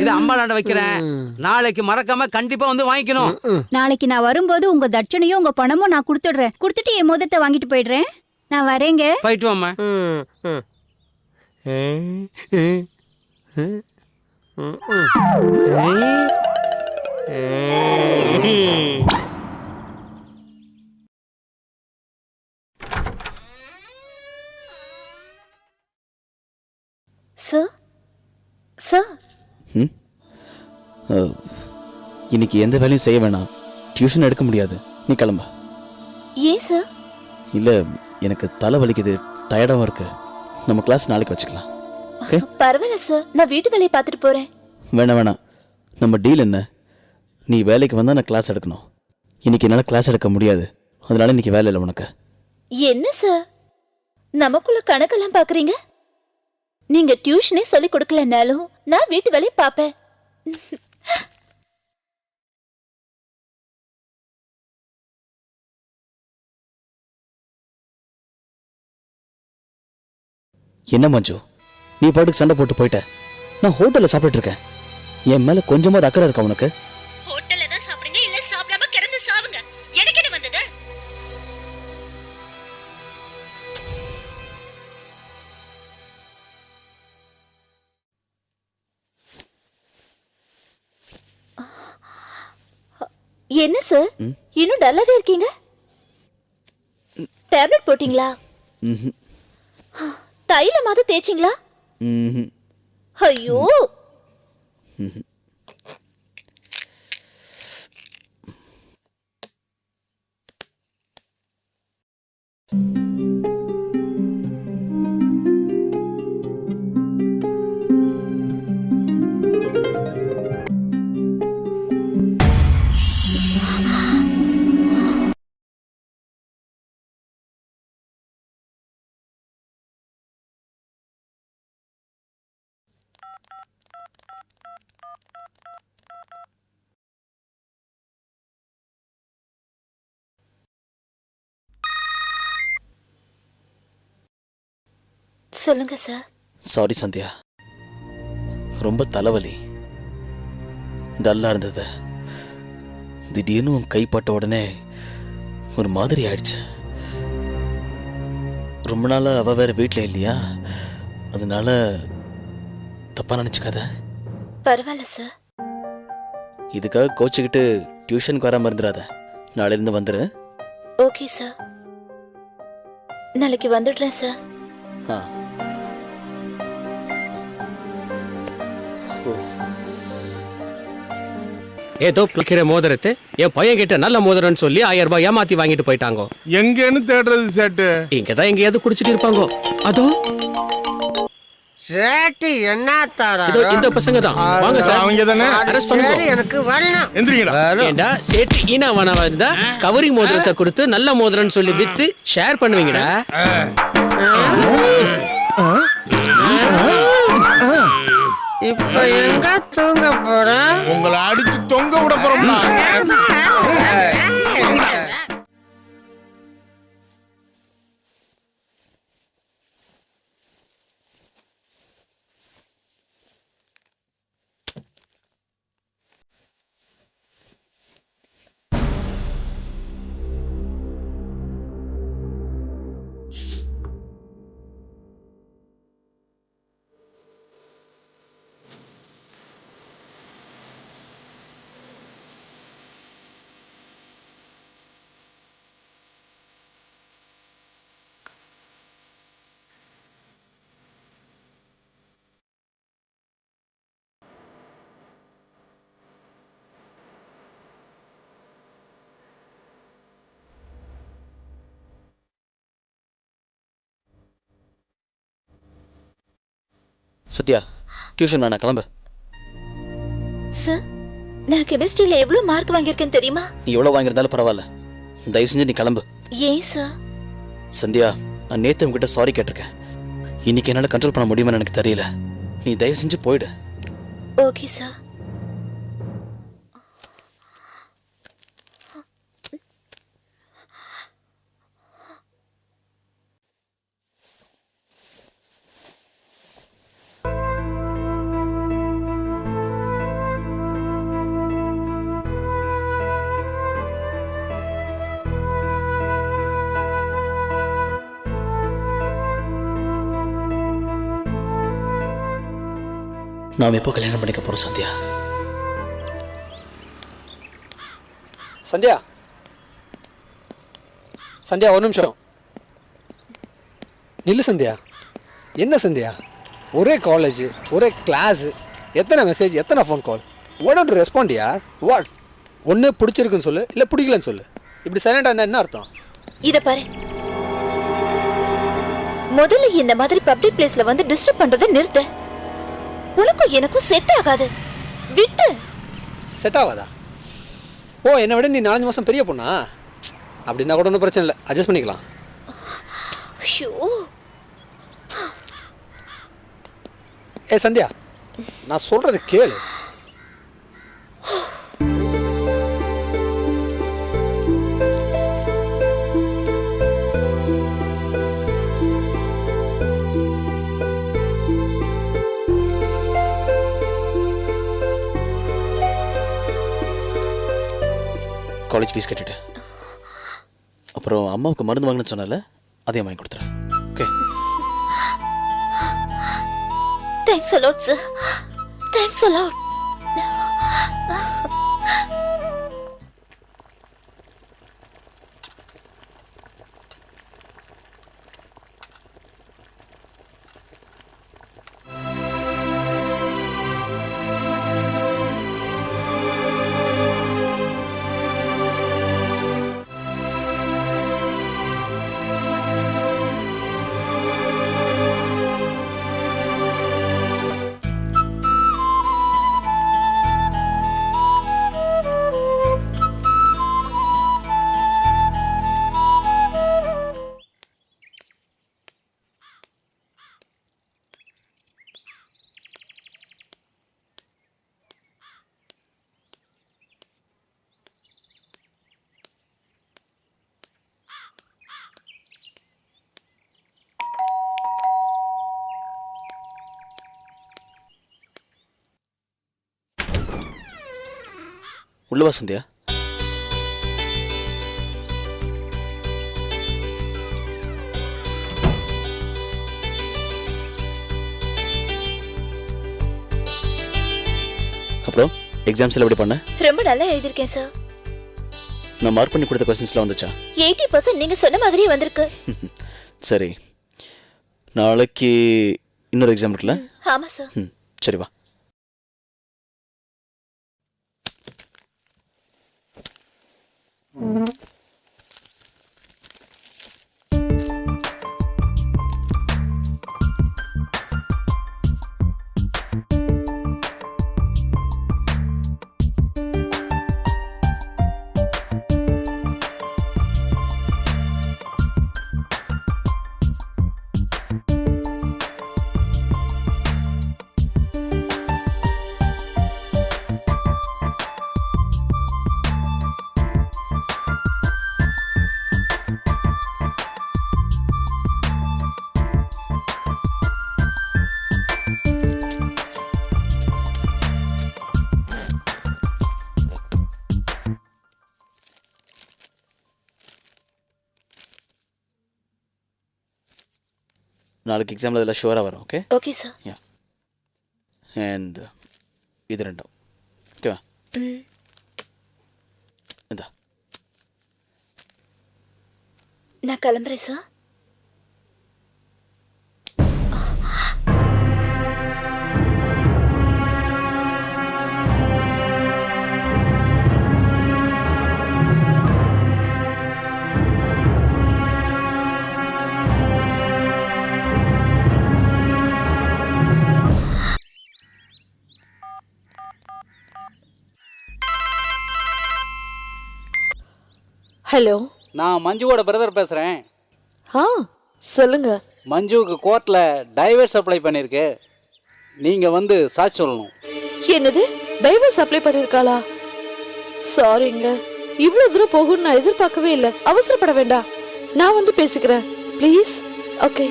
இத அம்பாளாண்ட வைக்கிறேன். நாளைக்கு மறக்காம கண்டிப்பா வந்து வாங்கிக்கணும். நாளைக்கு நான் வரும்போது உங்க தட்சணையும் உங்க பணமும் நான் கொடுத்துடுறேன். கொடுத்துட்டு என் மோதிரத்தை வாங்கிட்டு போயிடுறேன். நான் வரேங்க. போயிட்டு வாமா. சார் சார் இன்னைக்கு எந்த வேலையும் செய்ய வேணாம், டியூஷன் எடுக்க முடியாது, நீ கிளம்ப. ஏன் சார்? இல்லை, எனக்கு தலை வலிக்குது, டயர்டாகவும் இருக்கு. நம்ம கிளாஸ் நாளைக்கு வச்சுக்கலாம். ஓகே? பரவாயில்ல சார், நான் வீட்டு வேலையை பார்த்துட்டு போறேன். வேணாம், நம்ம டீல் என்ன? நீ வேலைக்கு வந்தால் நான் கிளாஸ் எடுக்கணும். இன்னைக்கு என்னால் கிளாஸ் எடுக்க முடியாது, அதனால இன்னைக்கு வேலை இல்லை உனக்கு. என்ன சார் நமக்குள்ள கணக்கெல்லாம் பாக்குறீங்க? நீங்க டியூஷனே சொல்லி கொடுக்கலனாலும் நான் வீட்டு வேலையை பார்ப்பேன். என்ன மஞ்சு, நீ பாட்டுக்கு சண்டை போட்டு போயிட்ட. நான் ஹோட்டல்ல சாப்பிட்டு இருக்கேன். என் மேல கொஞ்சமாவது அக்கறை இருக்கா உனக்கு? ஹோட்டல்ல தான் சாப்பிடுங்க, இல்ல சாப்பிடாம கிடந்து சாவுங்க. எனக்கு என்ன வந்தது? என்ன சார் இன்னும் டல்லாவே இருக்கீங்க? டேப்லெட் போட்டீங்களா? தைலமாவது தேய்ச்சிங்களா? ஐயோ, சொல்லுங்க சார். சாரி சந்தியா, ரொம்ப தலைவலி, டல்லா இருந்தது. திடீர்னு உன் கைப்பட்ட உடனே ஒரு மாதிரி ஆயிடுச்சு. ரொம்ப நாளா அவ வேற வீட்டில் இல்லையா, அதனால தப்பா நினைச்சுக்காத. பரவாயில்ல சார். இதுக்காக கோச்சுக்கிட்டு டியூஷனுக்கு வராம இருந்துடாத. நாளையிலிருந்து வந்துரு. ஓகே சார், நாளைக்கு வந்துடுறேன் சார். ஆ. ஏதோ பிடிக்கிற மோதிரத்தை என் பையன் கிட்ட நல்ல மோதிரம்னு சொல்லி 1000 ரூபாய் ஏமாத்தி வாங்கிட்டு போயிட்டாங்க. எங்கன்னு தேடுறது சேட்டு? இங்கதான் எங்கேயாவது குடிச்சிட்டு இருப்பாங்க. அதோ சேட்டு என்ன தாரா? இதோ இந்த பசங்க தான். வாங்க சார், அவங்க தானே? அரெஸ்ட் பண்ணுங்க. எனக்கு வரணும். எந்திரிங்கடா. ஏண்டா சேட்டு ஈனா வனவா இருந்தா கவரிங் மோதிரத்தை கொடுத்து நல்ல மோதிரம்னு சொல்லி வித்து ஷேர் பண்ணுவீங்கடா. இப்ப எங்க தூங்க போற? உங்களை அடிச்சு தொங்க விட போறோம்னா சத்யா டியூஷன் வேணா கிளம்பு. சார், நான் கெமிஸ்ட்ரியில எவ்வளவு மார்க் வாங்கியிருக்கேன் தெரியுமா? நீ எவ்வளோ வாங்கியிருந்தாலும் பரவாயில்ல, தயவு செஞ்சு நீ கிளம்பு. ஏன் சார்? சந்தியா, நான் நேற்று உங்ககிட்ட சாரி கேட்டிருக்கேன். இன்னைக்கு என்னால் கண்ட்ரோல் பண்ண முடியுமான்னு எனக்கு தெரியல. நீ தயவு செஞ்சு போயிடு. Okay sir. நாம் எப்போ கல்யாணம் பண்ணிக்க போகிறோம் சந்தியா? சந்தியா, சந்தியா ஒரு நிமிஷம் நில்லு. சந்தியா, என்ன சந்தியா, ஒரே காலேஜ், ஒரே கிளாஸு, எத்தனை மெசேஜ், எத்தனை phone call, what don't respond யார்? வாட்? ஒன்று பிடிச்சிருக்குன்னு சொல்லு, இல்லை பிடிக்கலன்னு சொல்லு. இப்படி சைலண்டாக இருந்தால் என்ன அர்த்தம்? இத பாரு, முதல்ல இந்த மாதிரி பப்ளிக் பிளேஸ்ல வந்து டிஸ்டர்ப் பண்றதை நிறுத்து. உனக்கும் எனக்கும் செட் ஆகாது, விட்டு. செட் ஆகாதா? ஓ, என்னை விட நீ 4 மாதம் பெரிய பொண்ணா? அப்படின்னா கூட ஒன்றும் பிரச்சனை இல்லை, அட்ஜஸ்ட் பண்ணிக்கலாம். ஐயோ, ஏ சந்தியா, நான் சொல்றது கேளு. காலேஜ் ஃபீஸ் கட்டிட்டு அப்புறம் அம்மாவுக்கு மருந்து வாங்கணும்னு சொன்னால அதையும் வாங்கி கொடுத்துறேன். Okay? Thanks a lot sir, thanks a lot. உள்ளவா சந்தியா? அப்புறம் எக்ஸாம்ஸ்ல எப்படி பண்ண? ரொம்ப நல்லா எழுதிருக்கேன் சார். நான் மார்க் பண்ணி கொடுத்த क्वेश्चंसலாம் வந்துச்சா? 80% நீங்க சொன்ன மாதிரியே வந்திருக்கு. சரி, நாளைக்கு இன்னொரு எக்ஸாம் இருக்குல்ல? ஆமா சார். சரி வா. நாளைக்கு எக்ஸாமில் இதெல்லாம் ஷுவராக வரும். Okay okay sir. Yeah and இது ரெண்டும் ஓகேவா? இந்தா நான் கிளம்புறேன் சார். ஹலோ, நான் மஞ்சுவோட பிரதர் பேசுகிறேன். ஆ சொல்லுங்க. மஞ்சுவுக்கு கோர்ட்டில் டைவர்ஸ் அப்ளை பண்ணியிருக்கு. நீங்கள் வந்து சாட்சி சொல்லணும். என்னது, டைவர்ஸ் அப்ளை பண்ணிருக்காளா? சாரிங்க, இவ்வளவு தூரம் போகும்னு நான் எதிர்பார்க்கவே இல்லை. அவசரப்பட வேண்டாம், நான் வந்து பேசிக்கிறேன் ப்ளீஸ். ஓகே.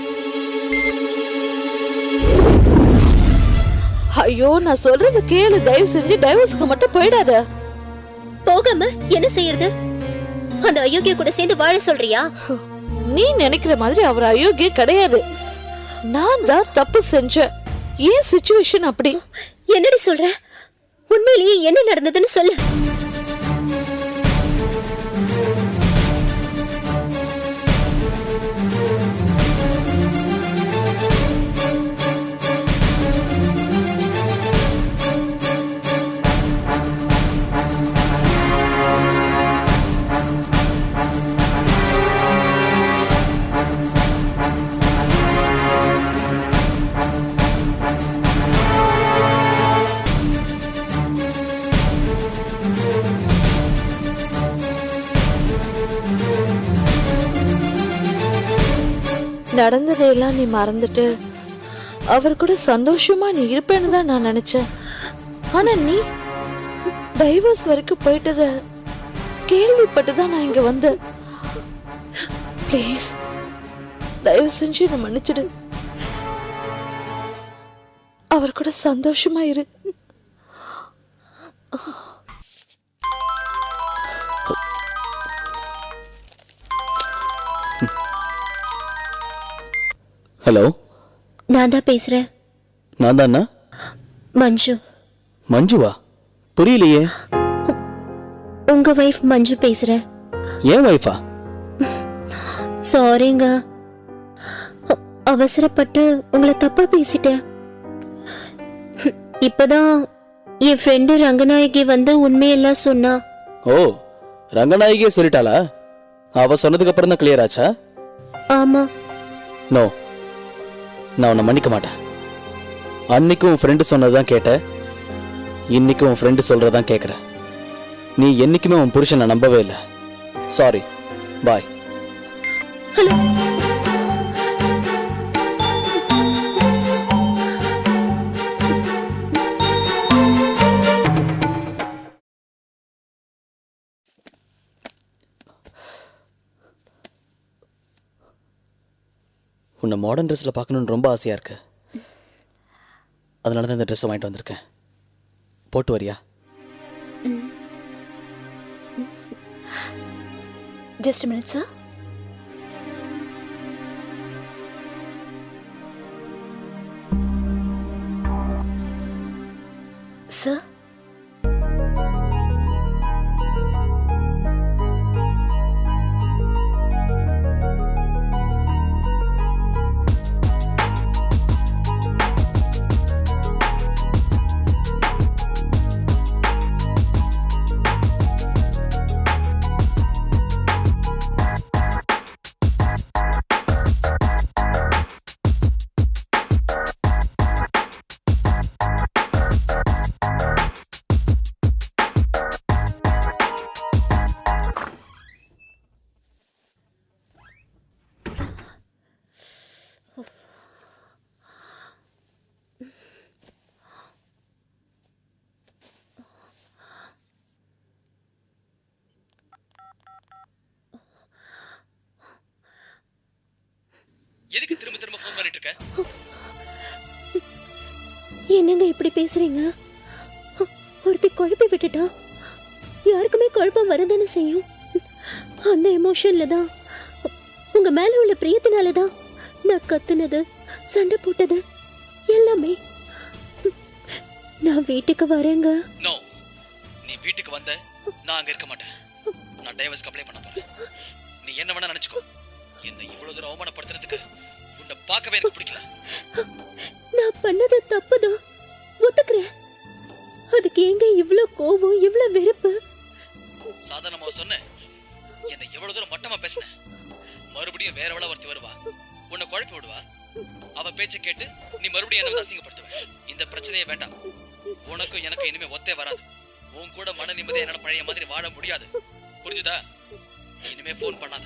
ஐயோ, நான் சொல்றது கேளு, தயவு செஞ்சு டைவர்ஸ்க்கு மட்டும் போயிடாத. போகாம என்ன செய்யறது? அந்த அயோக்கிய கூட சேர்ந்து வாழ சொல்றியா? நீ நினைக்கிற மாதிரி அவர் அயோக்கிய கிடையாது. நான் தான் தப்பு செஞ்சேன். ஏன் சிச்சுவேஷன் அப்படி? என்னடி சொல்ற? உண்மையிலேயே என்ன நடந்ததுன்னு சொல்லு. நடந்ததையெல்லாம் நீ மறந்துட்டு அவர் கூட சந்தோஷமா நீ இருப்பேன்னு தான் நான் நினைச்சேன். ஆனா நீ டைவர்ஸ் வரைக்கும் போயிட்டத கேள்விப்பட்டு தான் நான் இங்க வந்தேன். ப்ளீஸ் தயவு செஞ்சு என்னை மன்னிச்சிடு. அவர் கூட சந்தோஷமா இரு. ஹலோ, நான் தான் பேசுறேன். நான் தான் மஞ்சு. மஞ்சுவா? புரியலையே. உங்க வைஃப் மஞ்சு பேசுறேன். ஏன் வைஃபா? சாரிங்க, அவசரப்பட்டு உங்களை தப்பா பேசிட்டேன். இப்பதான் என் ஃப்ரெண்டு ரங்கநாயகி வந்து உண்மையெல்லாம் சொன்னா. ஓ, ரங்கநாயகியே சொல்லிட்டாளா? அவ சொன்னதுக்கு அப்புறம் தான் கிளியர் ஆச்சா? ஆமா. நோ, நான் உன்னை மன்னிக்க மாட்டேன். அன்னைக்கும் உன் ஃப்ரெண்டு சொன்னதுதான் கேட்டேன், இன்னைக்கும் உன் ஃப்ரெண்டு சொல்றதான் கேட்குறேன். நீ என்னைக்குமே உன் புருஷனை நம்பவே இல்லை. சாரி, பாய். ஹலோ, உன்னை மாடர்ன் ட்ரெஸ்ஸில் பார்க்கணுன்னு ரொம்ப ஆசையாக இருக்கு. அதனால தான் இந்த ட்ரெஸ்ஸை வாங்கிட்டு வந்திருக்கேன். போட்டு வரியா? Just minute sir. சார், எதுக்கு திரும்ப திரும்ப ஃபோன் பண்ணிட்டு இருக்க? என்னங்க இப்படி பேசுறீங்க? ஒருத்தி குழப்பி விட்டுட்டா யாருக்குமே குழப்பம் வரதானே செய்யும். அந்த எமோஷன்ல தான், உங்க மேல உள்ள பிரியத்தினால தான் நான் கத்துனது, சண்டை போட்டது எல்லாமே. நான் வீட்டுக்கு வரேங்க. நோ, நீ வீட்டுக்கு வந்த நான் அங்க இருக்க மாட்டேன். நான் டைவர்ஸ்க்கு அப்ளை பண்ண போறேன். நீ என்ன வேணா நினைச்சுக்கோ. என்னை இவ்வளவு தூரம் அவமானப்படுத்துறதுக்கு உன்னை பார்க்கவே எனக்கு பிடிக்கல. நான் பண்ணது தப்புதான், ஒத்துக்கிறேன். அதுக்கு எங்க இவ்ளோ கோபம், இவ்ளோ வெறுப்பு? சாதாரணமா சொன்னேன். என்னை எவ்வளவு தூரம் மட்டமா பேசின. மறுபடியும் வேற எவ்வளவு ஒருத்தி வருவா, உன்னை குழப்பி விடுவா. அவ பேச்சை கேட்டு நீ மறுபடியும் என்ன அசிங்கப்படுத்துவ. இந்த பிரச்சனையே வேண்டாம். உனக்கும் எனக்கு இனிமே ஒத்தே வராது. உன் கூட மன நிம்மதியா என்னால பழைய மாதிரி வாழ முடியாது. புரிஞ்சுதா? இனிமே போன் பண்ணாத.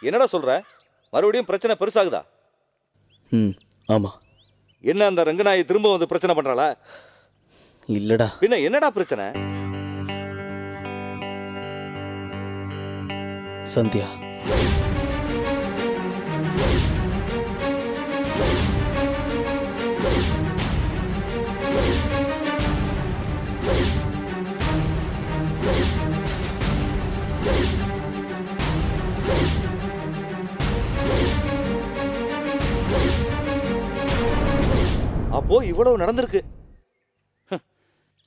என்னடா சொல்ற? மறுபடியும் பிரச்சனை பெருசாகுதா? ஆமா. என்ன அந்த ரங்கநாயை திரும்ப வந்து பிரச்சனை பண்றாளா? இல்லடா. பின்ன என்னடா பிரச்சனை? சந்தியா. அப்போ இவ்வளவு நடந்திருக்கு.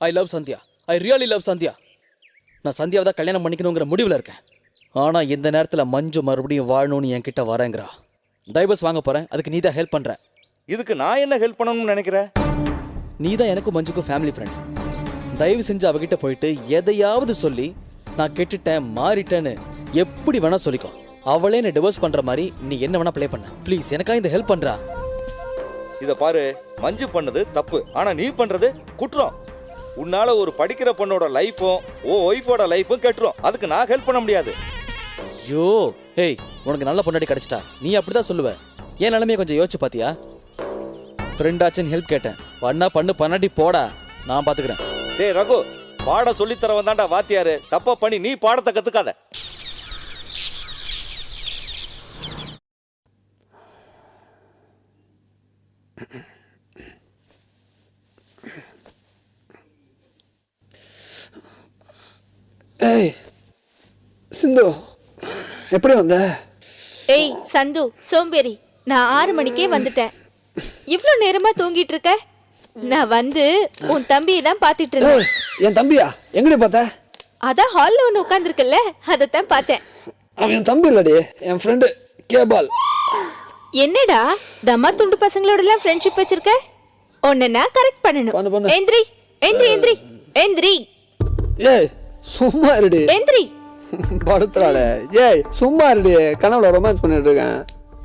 I love Sandhya. I really love Sandhya. நான் சந்தியாவை தான் கல்யாணம் பண்ணிக்கணுங்கிற முடிவில் இருக்கேன். ஆனா இந்த நேரத்தில் மஞ்சு மறுபடியும் வாழணும்னு என்கிட்ட வரேங்கிறா. டைவர்ஸ் வாங்க போறேன், அதுக்கு நீ தான் ஹெல்ப் பண்ற. இதுக்கு நான் என்ன ஹெல்ப் பண்ணணும்னு நினைக்கிறேன்? நீ தான் எனக்கும் மஞ்சுக்கும் ஃபேமிலி ஃப்ரெண்ட். தயவு செஞ்சு அவகிட்ட போயிட்டு எதையாவது சொல்லி நான் கெட்டுட்டேன், மாறிட்டேன்னு எப்படி வேணா சொல்லிக்கோ. அவளே நீ டிவோர்ஸ் பண்ற மாதிரி நீ என்ன வேணா ப்ளே பண்ண. ப்ளீஸ் எனக்காக இந்த ஹெல்ப் பண்றா. இத பாரு, மஞ்சு பண்ணது தப்பு, ஆனா நீ பண்றது குற்றம். உன்னால ஒரு படிக்கிற பொண்ணோட லைஃபும் ஒய்ஃபோட லைஃபும் கெட்டுரும். அதுக்கு நான் ஹெல்ப் பண்ண முடியாது. ஐயோ, ஹேய், உனக்கு நல்ல பொண்டாட்டி கிடைச்சிட்டா. நீ அப்படிதான் சொல்லுவ. ஏன் நிலைமையை கொஞ்சம் யோசிச்சு பாத்தியா? ஃப்ரெண்டாச்சுன்னு ஹெல்ப் கேட்டேன். பண்ணாட்டி போடா, நான் பாத்துக்கிறேன். டேய் ரகு, பாடம் சொல்லித்தர வந்தாண்டா வாத்தியாரு. தப்பா பண்ணி நீ பாடத்தை கத்துக்காத. ஏய் சிந்து, எப்படி வந்த? ஏய் சந்து சோம்பேறி, நான் 6 மணிக்கே வந்துட்டேன். இவ்ளோ நேரமா தூங்கிட்டு இருக்க? நான் வந்து உன் தம்பியை தான் பாத்துட்டு இருந்தேன். என் தம்பியா? எங்கடி பார்த்த? அதான் ஹால்ல ஒன்று உட்காந்துருக்குல்ல, அதைத்தான் பார்த்தேன். அவன் என் தம்பி இல்லடி, என் ஃப்ரெண்டு கேபால். என்னடா தம்மா துண்டு பசங்களோட எல்லாம் ஃப்ரெண்ட்ஷிப் வச்சிருக்க? உன்னை நான் கரெக்ட் பண்ணணும். எந்திரி எந்திரி எந்திரி எந்திரி. ஏய் சும்மா இருடி. எந்திரி. படுத்துறாளே. ஏய் சும்மா இருடி, கனவுல ரொமான்ஸ் பண்ணிட்டு இருக்கேன்.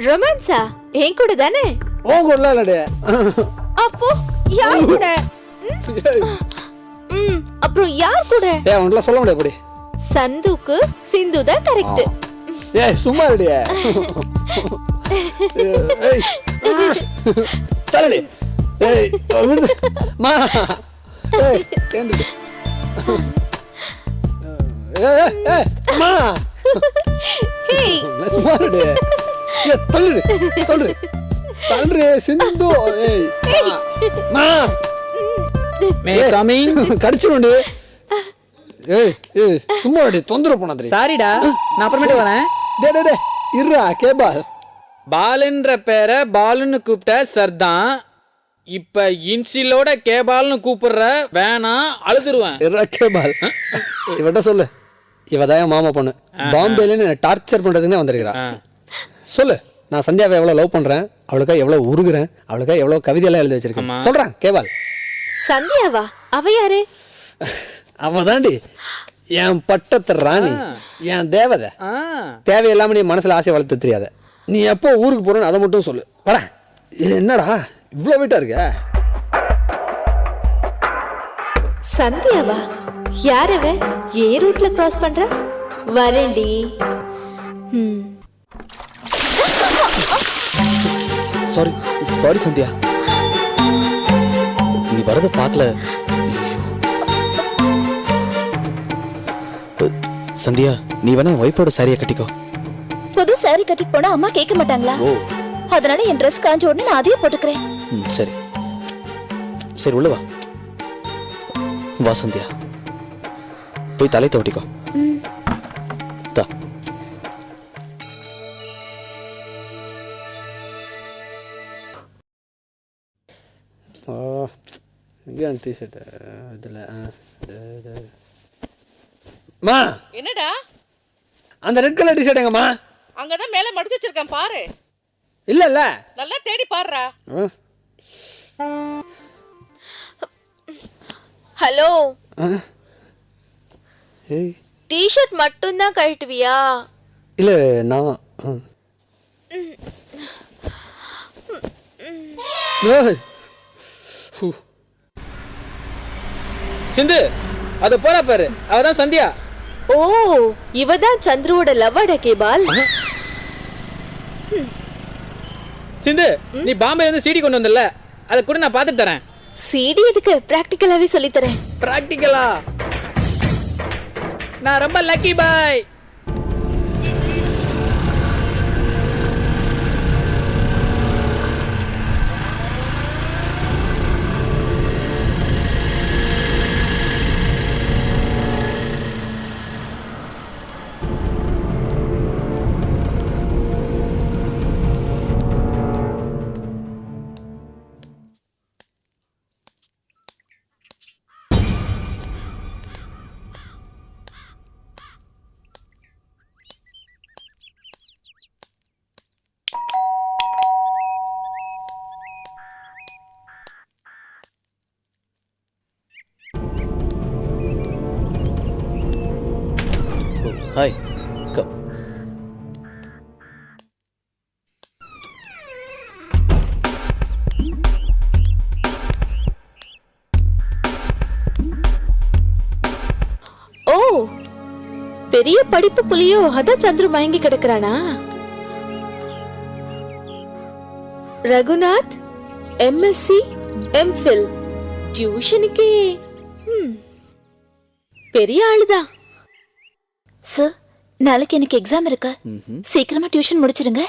ரொமான்ஸா? என் கூட தானே? உன் கூட இல்லடி. அப்போ யார் கூட? அப்புறம் யார் கூட? ஏய் உன்ல சொல்ல முடியாது அப்படி. சந்துக்கு சிந்து தான் கரெக்ட். ஏய் சும்மா இருடி. ஏய் தரடி. ஏய் மா. ஏய் ஏந்திரி. ஏய் ஏய் மா. ஹேய் சும்மா இருடி. ஏய் தள்ளுரு தள்ளுரு தள்ளுரு சிந்து. ஏய் மா. மே கமிங். கடிச்சிருடி. ஏய் ஏய் சும்மா இருடி, தொந்தரவு பண்ணாதடி. சாரிடா, நான் அப்புறமேட்டு வரேன். டேய் டேய் இருடா. கேபால் பாலுன்ற பேரை பாலுன்னு கூப்பிட்ட சர்தான். இப்ப இன்சிலோட கேபால்னு கூப்பிடுற, வேணாம் அழுதுருவேன். இருடா கேபால். இவட்ட சொல்லு, இவதான் மாமா பொண்ணு. பாம்பேல டார்ச்சர் பண்றதுக்குன்னே வந்திருக்கிறா. சொல்லு, நான் சந்தியாவை எவ்வளவு லவ் பண்றேன், அவளுக்கா எவ்வளவு உருகுறேன், அவளுக்கா எவ்வளவு கவிதையெல்லாம் எழுதி வச்சிருக்கேன் சொல்றேன். கேபால். சந்தியாவா? அவ யாரு? அவதாண்டி என் பட்டத்து ராணி, என் தேவதை. தேவையில்லாம நீ மனசுல ஆசை வளர்த்து தெரியாத. நீ எப்போ ஊருக்கு போறன்னு அதை மட்டும் சொல்லு. வாடா. என்னடா இவ்வளவு வீட்டா இருக்க? சந்தியாவா? யாரவ? ஏ ரூட்ல கிராஸ் பண்ற? வரேன்டி. சாரி சாரி சந்தியா, நீ வரத பார்க்கல. சந்தியா, நீ வேணா ஒய்ஃபோட சாரியை கட்டிக்கோ. புது சாரி கட்டிட்டு போனா அம்மா கேட்க மாட்டாங்களா? அதனால என் ட்ரெஸ் காஞ்ச உடனே நான் அதையே போட்டுக்கிறேன். சரி சரி, உள்ள வா. வா சந்தியா, போய் தலை தவட்டிக்கோ. தா. எங்கே டிஷர்ட்டு இதில் மா என்னடா அந்த ரெட் கலர் டிஷர்ட் எங்கம்மா? அங்கதான் மேல மடிச்சு வச்சிருக்கேன் பாரு. இல்லை இல்லை நல்லா தேடி பாருடா. ஹலோ, ஏய் டிஷர்ட் மட்டும் தான் கழட்டுவியா? இல்லை நான் சிந்து அது போறா பாரு, அவதான் சந்தியா. ஓ, இவதான் சந்துருவோட லவ்வாட கேபால். சிந்து, நீ பாம்பேல இருந்து சிடி கொண்டு வந்தல, அதை கூட நான் பார்த்துட்டு தரேன். சிடி எதுக்கு? பிராக்டிகலாவே சொல்லி தரேன். பிராக்டிகலா? நான் ரொம்ப லக்கி பாய். Hi, come. ஓ, பெரிய படிப்பு புலியோ, அதான் சந்துரு மயங்கி கிடக்குறானா? ரகுநாத் எம்எஸ்சி எம்ஃபில் டியூஷனுக்கே பெரிய ஆளுதான். சார், நாளைக்கு எனக்கு எக்ஸாம் இருக்கு. சீக்கிரமா டியூஷன் முடிச்சிருங்க.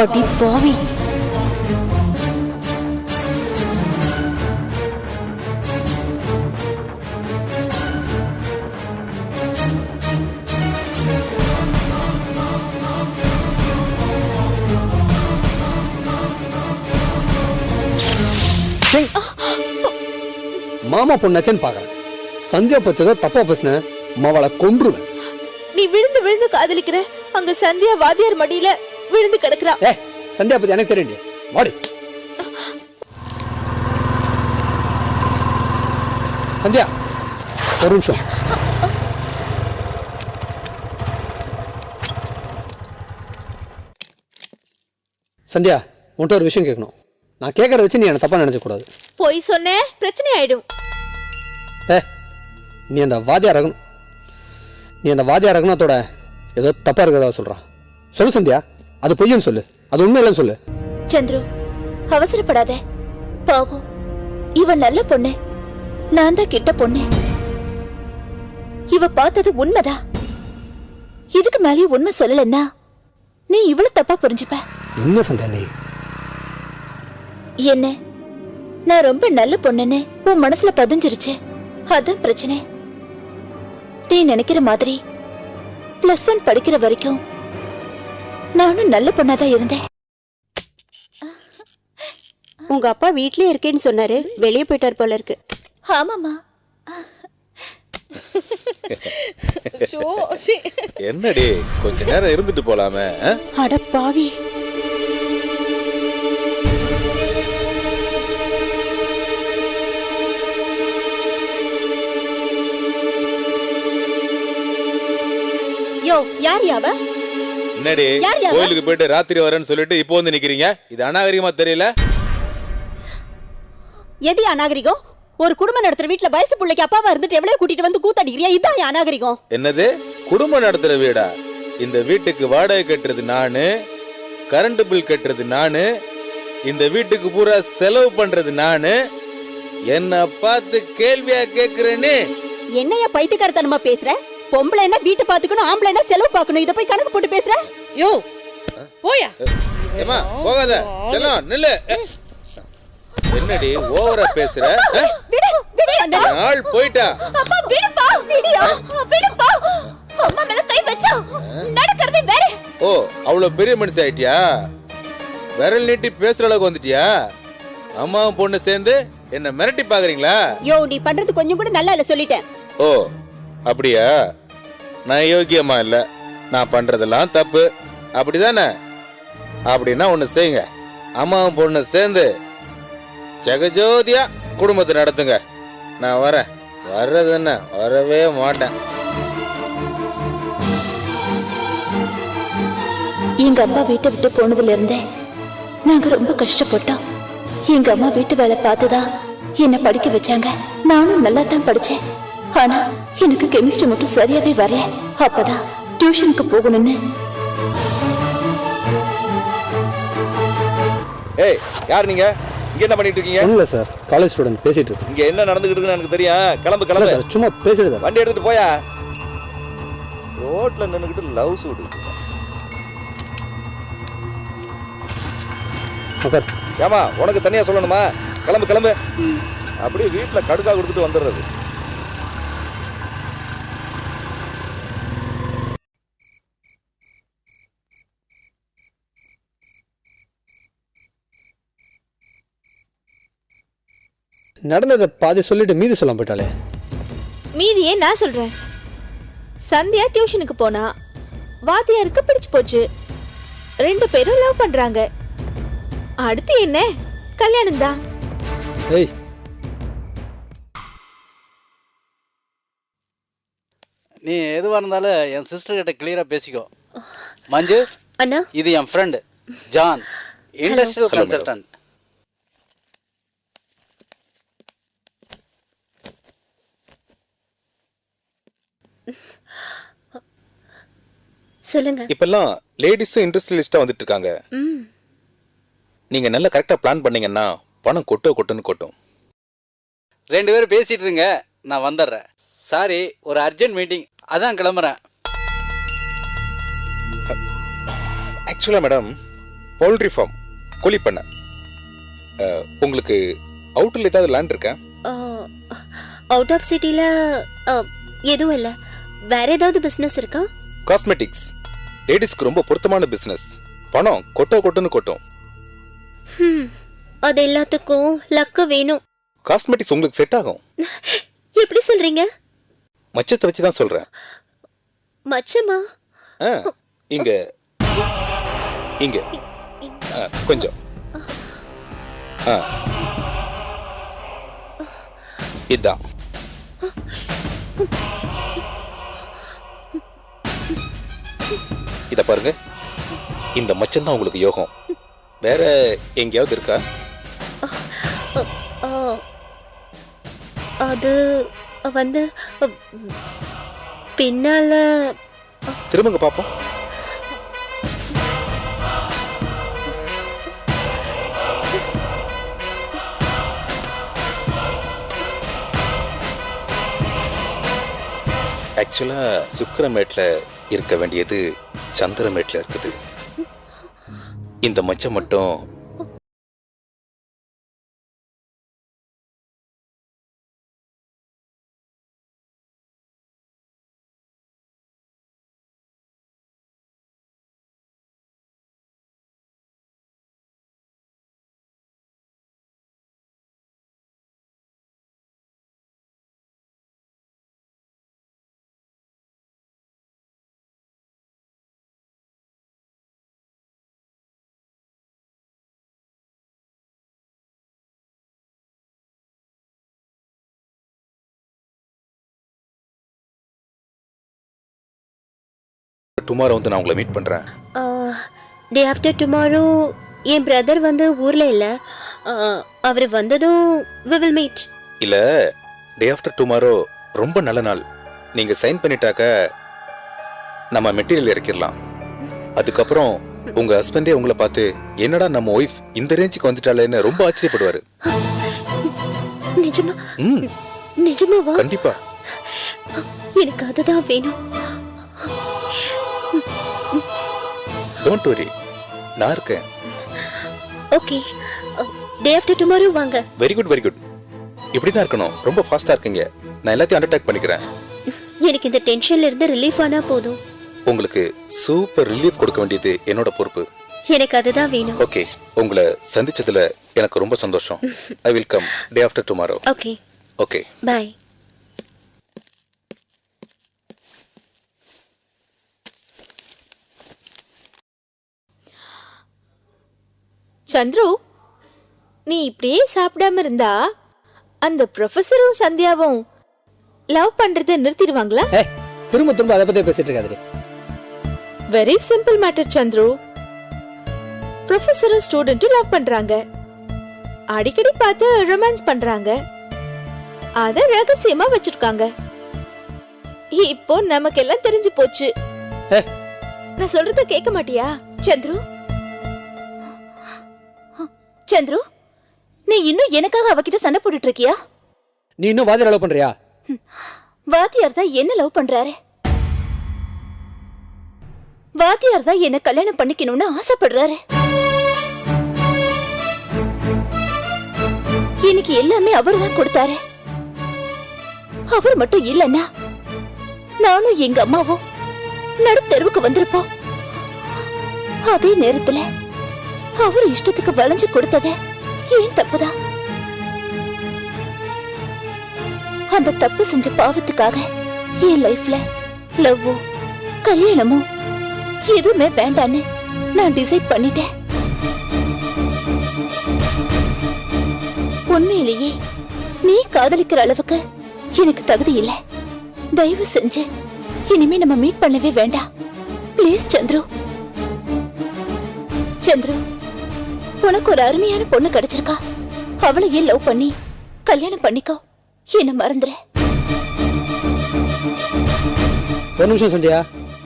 அடி பாவி, மாமா பொண்ணாச்சேன்னு பாக்குறேன். சந்தியா பச்சதோ தப்பா பேசுன மாவளை கொன்றுவேன். நீ விழுந்து விழுந்து காதலிக்கிற. அங்க சந்தியா வாத்தியார் மடியில விழுந்து கிடக்குறா. ஏ, சந்தியா பத்தி எனக்கு தெரியும். வாடி சந்தியா, ஒரு நிமிஷம். சந்தியா, உன்கிட்ட ஒரு விஷயம் கேட்கணும். நான் கேட்கறத வச்சு நீ என்ன தப்பா நினைச்ச கூடாது. போய் சொன்ன பிரச்சனை ஆயிடும். நீ அந்த வாத்தியா ரகுநாத்தோட ஏதோ தப்பா இருக்கிறதா சொல்றான். சொல்லு சந்தியா, அது பொய்யன்னு சொல்லு, அது உண்மை இல்லைன்னு சொல்லு. சந்துரு, அவசரப்படாத. பாவம், இவ நல்ல பொண்ணு, நான் தான் கிட்ட பொண்ணு. இவ பார்த்தது உண்மைதான். இதுக்கு மேலேயும் உண்மை சொல்லலன்னா நீ இவ்வளவு தப்பா புரிஞ்சுப்ப. என்ன சந்தியா நீ? என்ன, நான் ரொம்ப நல்ல பொண்ணுன்னு உன் மனசுல பதிஞ்சிருச்சு. அதான் பிரச்சனை. நீ நினைக்கிற மாதிரி +1 படிக்கிற வரைக்கும் நானும் நல்ல பொண்ணாதான் இருந்தேன். உங்க அப்பா வீட்லயே இருக்கேன்னு சொன்னாரு, வெளியே போயிட்டார் போல இருக்கு. ஆமாமா. என்னடி கொஞ்ச நேரம் இருந்துட்டு போலாமே. அட பாவி. யோ, யார் யாவ? என்னடி கோயிலுக்கு போயிட்டு ராத்திரி வரேன்னு சொல்லிட்டு இப்போ வந்து நிக்கிறீங்க? இது அநாகரிகமா தெரியல? எது அநாகரிகம்? ஒரு குடும்பம் நடத்துற வீட்ல வயசு பிள்ளைக்கு அப்பாவா இருந்துட்டு எவ்வளவு கூட்டிட்டு வந்து கூத்தாடிக்கிறியா? இதான் அநாகரிகம். என்னது குடும்பம் நடத்துற வீடா? இந்த வீட்டுக்கு வாடகை கட்டுறது நானு, கரண்ட் பில் கட்டுறது நானு, இந்த வீட்டுக்கு பூரா செலவு பண்றது நானு. என்ன பார்த்து கேள்வியா கேக்குறேன்னு? என்னையா பைத்தியக்காரத்தனமா பேசுற? பொம்பளைன்னா வீட்டு பாத்துக்கணும், ஆம்பளைன்னா செலவு பார்க்கணும். இத போய் கணக்கு போட்டு பேசுற? யோ போயா. ஏமா போகாத, செல்லம் நில்லு. என்னடி ஓவரா பேசுற? விடு விடு அண்ணா. நாள் போய்டா. அப்பா விடுப்பா. விடியா விடுப்பா. அம்மா மேல கை வச்சா நடக்கிறதே வேற. ஓ அவ்வளவு பெரிய மனுஷன் ஆயிட்டியா? விரல் நீட்டி பேசுற அளவுக்கு வந்துட்டியா? அம்மாவும் பொண்ணு சேர்ந்து என்ன மிரட்டி பாக்குறீங்களா? யோ, நீ பண்றது கொஞ்சம் கூட நல்லா இல்ல, சொல்லிட்டேன். ஓ அப்படியா? நான் யோக்கியமா இல்ல, நான் பண்றதெல்லாம் தப்பு அப்படிதானே? அப்படின்னா ஒண்ணு செய்யுங்க, அம்மாவும் பொண்ணு சேர்ந்து ஜெகஜோதியா குடும்பத்தை நடத்துங்க. நான் வரேன். வர்றது என்ன, வரவே மாட்டேன். எங்க அம்மா வீட்டை விட்டு போனதுல இருந்தே நாங்க ரொம்ப கஷ்டப்பட்டோம். எங்க அம்மா வீட்டு வேலை பார்த்துதான் என்ன படிக்க வச்சாங்க. நானும் நல்லா தான் படிச்சேன். ஆனா எனக்கு கெமிஸ்ட்ரி மட்டும் சரியாவே வரல. அப்பதான் டியூஷனுக்கு போகணும்னு. ஏய் யார் நீங்க? இங்க என்ன பண்ணிட்டு இருக்கீங்க? இல்ல சார், காலேஜ் ஸ்டூடண்ட் பேசிட்டு இருக்கேன். இங்க என்ன நடந்துகிட்டு இருக்குன்னு எனக்கு தெரியும். கிளம்பு கிளம்பு. சார் சும்மா பேசிட்டு தான். வண்டி எடுத்துட்டு போயா. ரோட்ல நின்னுக்கிட்டு லவ் சூடு. ஏமா உனக்கு தனியா சொல்லணுமா? கிளம்பு கிளம்பு. அப்படியே வீட்டுல கடுக்கா கொடுத்துட்டு வந்துடுறது. நடந்ததை பாதி சொல்லிட்டு மீதி சொல்ல போயிட்டாலே. மீதியே நான் சொல்றேன். சந்தியா டியூஷனுக்கு போனா, வாத்தியாருக்கு பிடிச்சு போச்சு. 2 பேரும் லவ் பண்றாங்க. அடுத்து என்ன? கல்யாணம் தான். ஏய் நீ எதுவாக இருந்தாலும் என் சிஸ்டர் கிட்ட கிளியராக பேசிக்கோ. மஞ்சு அண்ணா, இது என் ஃப்ரெண்டு ஜான், இண்டஸ்ட்ரியல் கன்சல்டன்ட். சொல்லுங்க. இப்பெல்லாம் லேடிஸும் இண்டஸ்ட்ரியலிஸ்டா வந்துட்டு இருக்காங்க. நீங்க நல்லா கரெக்டா பிளான் பண்ணீங்கன்னா பணம் கொட்டுன்னு கொட்டும். 2 பேரும் பேசிட்டு இருங்க, நான் வந்துடுறேன். சாரி, ஒரு அர்ஜென்ட் மீட்டிங், அதான் கிளம்புறேன். ஆக்சுவலா மேடம், பவுல்ட்ரி ஃபார்ம், கோழி பண்ண. உங்களுக்கு அவுட்டர்ல ஏதாவது லேண்ட் இருக்கா? அவுட் ஆஃப் சிட்டில எதுவும் இல்ல. வேற ஏதாவது பிசினஸ் இருக்கா? காஸ்மெட்டிக்ஸ் லேடிஸ்க்கு ரொம்ப பொருத்தமான பிசினஸ். பணம் கொட்டுன்னு கொட்டும். அது எல்லாத்துக்கும் லக்கு வேணும். காஸ்மெட்டிக்ஸ் உங்களுக்கு செட் ஆகும். எப்படி சொல்றீங்க? மச்சத்தை வச்சு தான் சொல்றேன். மச்சமா? இங்க இங்க கொஞ்சம் இதான். இத பாருங்க, இந்த மச்சம் தான் உங்களுக்கு யோகம். வேற எங்கேயாவது இருக்கா? அது வந்து பின்னால. திரும்பங்க பாப்போம். ஆக்சுவலா சுக்கிரமேட்ல இருக்க வேண்டியது சந்திரமேட்ல இருக்குது. இந்த மச்சம் மட்டும் டுமாரோ வந்து நான் உங்களை மீட் பண்றேன். டே ஆஃப்டர் டுமாரோ என் பிரதர் வந்து ஊர்ல இல்ல. அவர் வந்ததும் we will meet. இல்ல, டே ஆஃப்டர் டுமாரோ ரொம்ப நல்ல நாள். நீங்க சைன் பண்ணிட்டாக்க நம்ம மெட்டீரியல் இறக்கிடலாம். அதுக்கப்புறம் உங்க ஹஸ்பண்டே உங்களை பார்த்து என்னடா நம்ம ஒய்ஃப் இந்த ரேஞ்சுக்கு வந்துட்டாளேன்னு ரொம்ப ஆச்சரியப்படுவாரு. நிஜமா? நிஜமாவா? கண்டிப்பா. எனக்கு அதுதான் வேணும். டோன்ட் வரி, நான் இருக்கேன். ஓகே, டே ஆஃப்டர் டுமாரோ வாங்க. Very good very good. இப்படிதான் இருக்கணும். ரொம்ப ஃபாஸ்டா இருக்கீங்க. நான் எல்லாத்தையும் அண்டர்டேக் பண்ணிக்கிறேன். எனக்கு இந்த டென்ஷன்ல இருந்து ரிலீஃப் ஆனா போதும். உங்களுக்கு சூப்பர் ரிலீஃப் கொடுக்க வேண்டியது என்னோட பொறுப்பு. எனக்கு அதுதான் வேணும். ஓகே, உங்களை சந்திச்சதுல எனக்கு ரொம்ப சந்தோஷம். I will come day after tomorrow. Okay okay, bye. Chandru, நீ இப்படியே சாப்பிடாம இருந்தா அந்த ப்ரொஃபஸரும் சந்தியாவும் லவ் பண்றதை நிறுத்திடுவாங்களா? திரும்ப திரும்ப அதை பத்தி பேசிட்டு இருக்காது. Very simple matter Chandru. ப்ரொஃபஸரும் ஸ்டூடெண்ட்டும் லவ் பண்றாங்க, அடிக்கடி பார்த்து ரொமான்ஸ் பண்றாங்க, அத ரகசியமா வச்சிருக்காங்க. இப்போ நமக்கு எல்லாம் தெரிஞ்சு போச்சு. நான் சொல்றத கேட்க மாட்டியா சந்துரு? சந்துரு, நீ இன்னும் எனக்காக அவகிட்ட சண்டை போட்டுட்டு இருக்கியா? நீ இன்னும் வாதியார் லவ் பண்றியா? வாத்தியார் தான் என்ன லவ் பண்றாரு. வாத்தியார் தான் என்ன கல்யாணம் பண்ணிக்கணும்னு ஆசைப்படுறாரு. எனக்கு எல்லாமே அவர் தான் கொடுத்தாரு. அவர் மட்டும் இல்லைன்னா நானும் எங்க அம்மாவும் நடு தெருவுக்கு வந்திருப்போம். அதே நேரத்துல அவர் இஷ்டத்துக்கு வளைஞ்சு கொடுத்தத ஏன் தப்புதான். அந்த தப்பு செஞ்ச பாவத்துக்காக என் லைஃப்ல லவ்வோ கல்யாணமோ எதுவுமே வேண்டான்னு நான் டிசைட் பண்ணிட்டேன். உண்மையிலேயே நீ காதலிக்கிற அளவுக்கு எனக்கு தகுதி இல்லை. தயவு செஞ்சு இனிமே நம்ம மீட் பண்ணவே வேண்டாம். ப்ளீஸ் சந்துரு. சந்துரு, உனக்கு ஒரு அருமையான பொண்ணு கிடைச்சிருக்கா. அவளையே லவ் பண்ணி கல்யாணம் பண்ணிக்கோ. என்ன மறந்துற. ஒரு நிமிஷம் சந்தியா,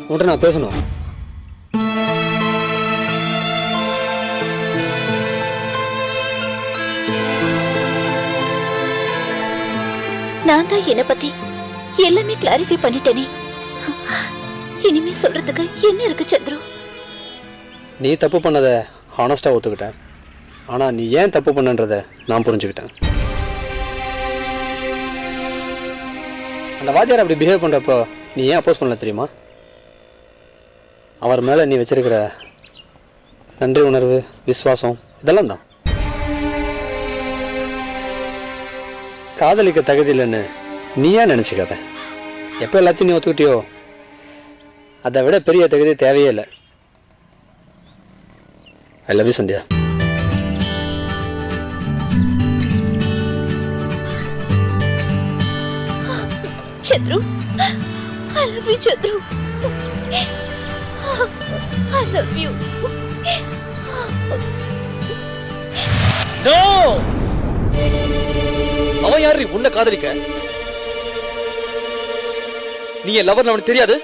உன்கிட்ட நான் பேசணும். நான் தான் என்ன பத்தி எல்லாமே கிளாரிஃபை பண்ணிட்டேனே. இனிமே சொல்றதுக்கு என்ன இருக்கு சந்துரு? நீ தப்பு பண்ணத ஹானஸ்டா ஒத்துக்கிட்டேன். ஆனா நீ ஏன் தப்பு பண்ணன்றத நான் புரிஞ்சுக்கிட்டேன். அந்த வாத்தியார் அப்படி பிஹேவ் பண்றப்போ நீ ஏன் அப்போஸ் பண்ணல தெரியுமா? அவர் மேல நீ வச்சிருக்கிற நன்றி உணர்வு, விசுவாசம் இதெல்லாம் தான். காதலிக்க தகுதி இல்லைன்னு நீ ஏன் நினைச்சுக்காத. எப்போ எல்லாத்தையும் நீ ஒத்துக்கிட்டியோ அதை விட பெரிய தகுதி தேவையே இல்லை. I love you, Sandhya. Chandru, I love you, Chandru. I love you. No! அவன் யாரு உன்னை காதலிக்க? நீ என் லவர் அவனுக்கு தெரியாது?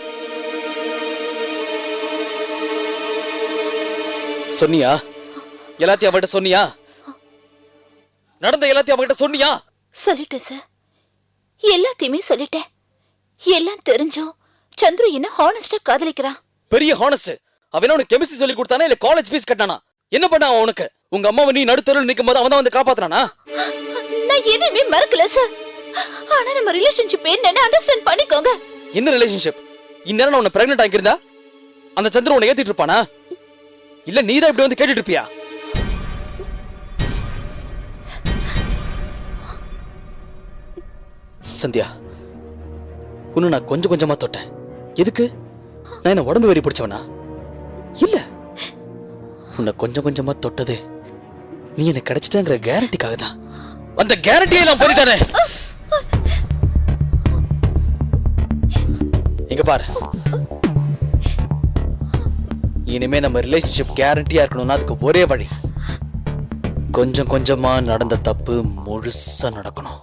சொன்னியா? எல்லாத்தையும் அவன்கிட்ட சொன்னியா? நடந்த எல்லாத்தையும் அவன்கிட்ட சொன்னியா? சொல்லிட்டேன் சார், எல்லாத்தையுமே சொல்லிட்டேன். எல்லாம் தெரிஞ்சும் சந்துரு என்ன ஹானஸ்டா காதலிக்கிறான். பெரிய ஹானஸ்ட். அவன் உனக்கு கெமிஸ்ட்ரி சொல்லி கொடுத்தானா இல்ல காலேஜ் ஃபீஸ் கட்டானா? என்ன பண்ணா அவன் உனக்கு? உங்க அம்மாவை நீ நடுத்தருவில் நிற்கும் போது அவன் தான் வந்து காப்பாத்துறானா? நான் எதையுமே மறக்கல சார். ஆனா நம்ம ரிலேஷன்ஷிப் என்னன்னு அண்டர்ஸ்டாண்ட் பண்ணிக்கோங்க. என்ன ரிலேஷன்ஷிப்? இந்நேரம் நான் உன்னை பிரெக்னென்ட் ஆகியிருந்தா அந்த சந்திரன் உன்னை ஏத்திட்டு இருப்பானா? இல்ல நீதான் இப்படி வந்து கேட்டுட்டு இருப்பியா? சந்தியா, உன்னை நான் கொஞ்சம் கொஞ்சமா தொட்டேன். எதுக்கு? நான் என்ன உடம்பு வெறி பிடிச்சவனா? இல்ல, உன்னை கொஞ்சம் கொஞ்சமா தொட்டது நீ எனக்கு கிடைச்சிட்டேங்கிற கேரண்டிக்காக தான். அந்த கேரண்டியை நான் பண்ணிட்டானே. இங்க பாரு, இனிமே நம்ம ரிலேஷன்ஷிப் கேரண்டியா இருக்கணும்னா அதுக்கு ஒரே வழி, கொஞ்சம் கொஞ்சமா நடந்த தப்பு முழுசா நடக்கணும்.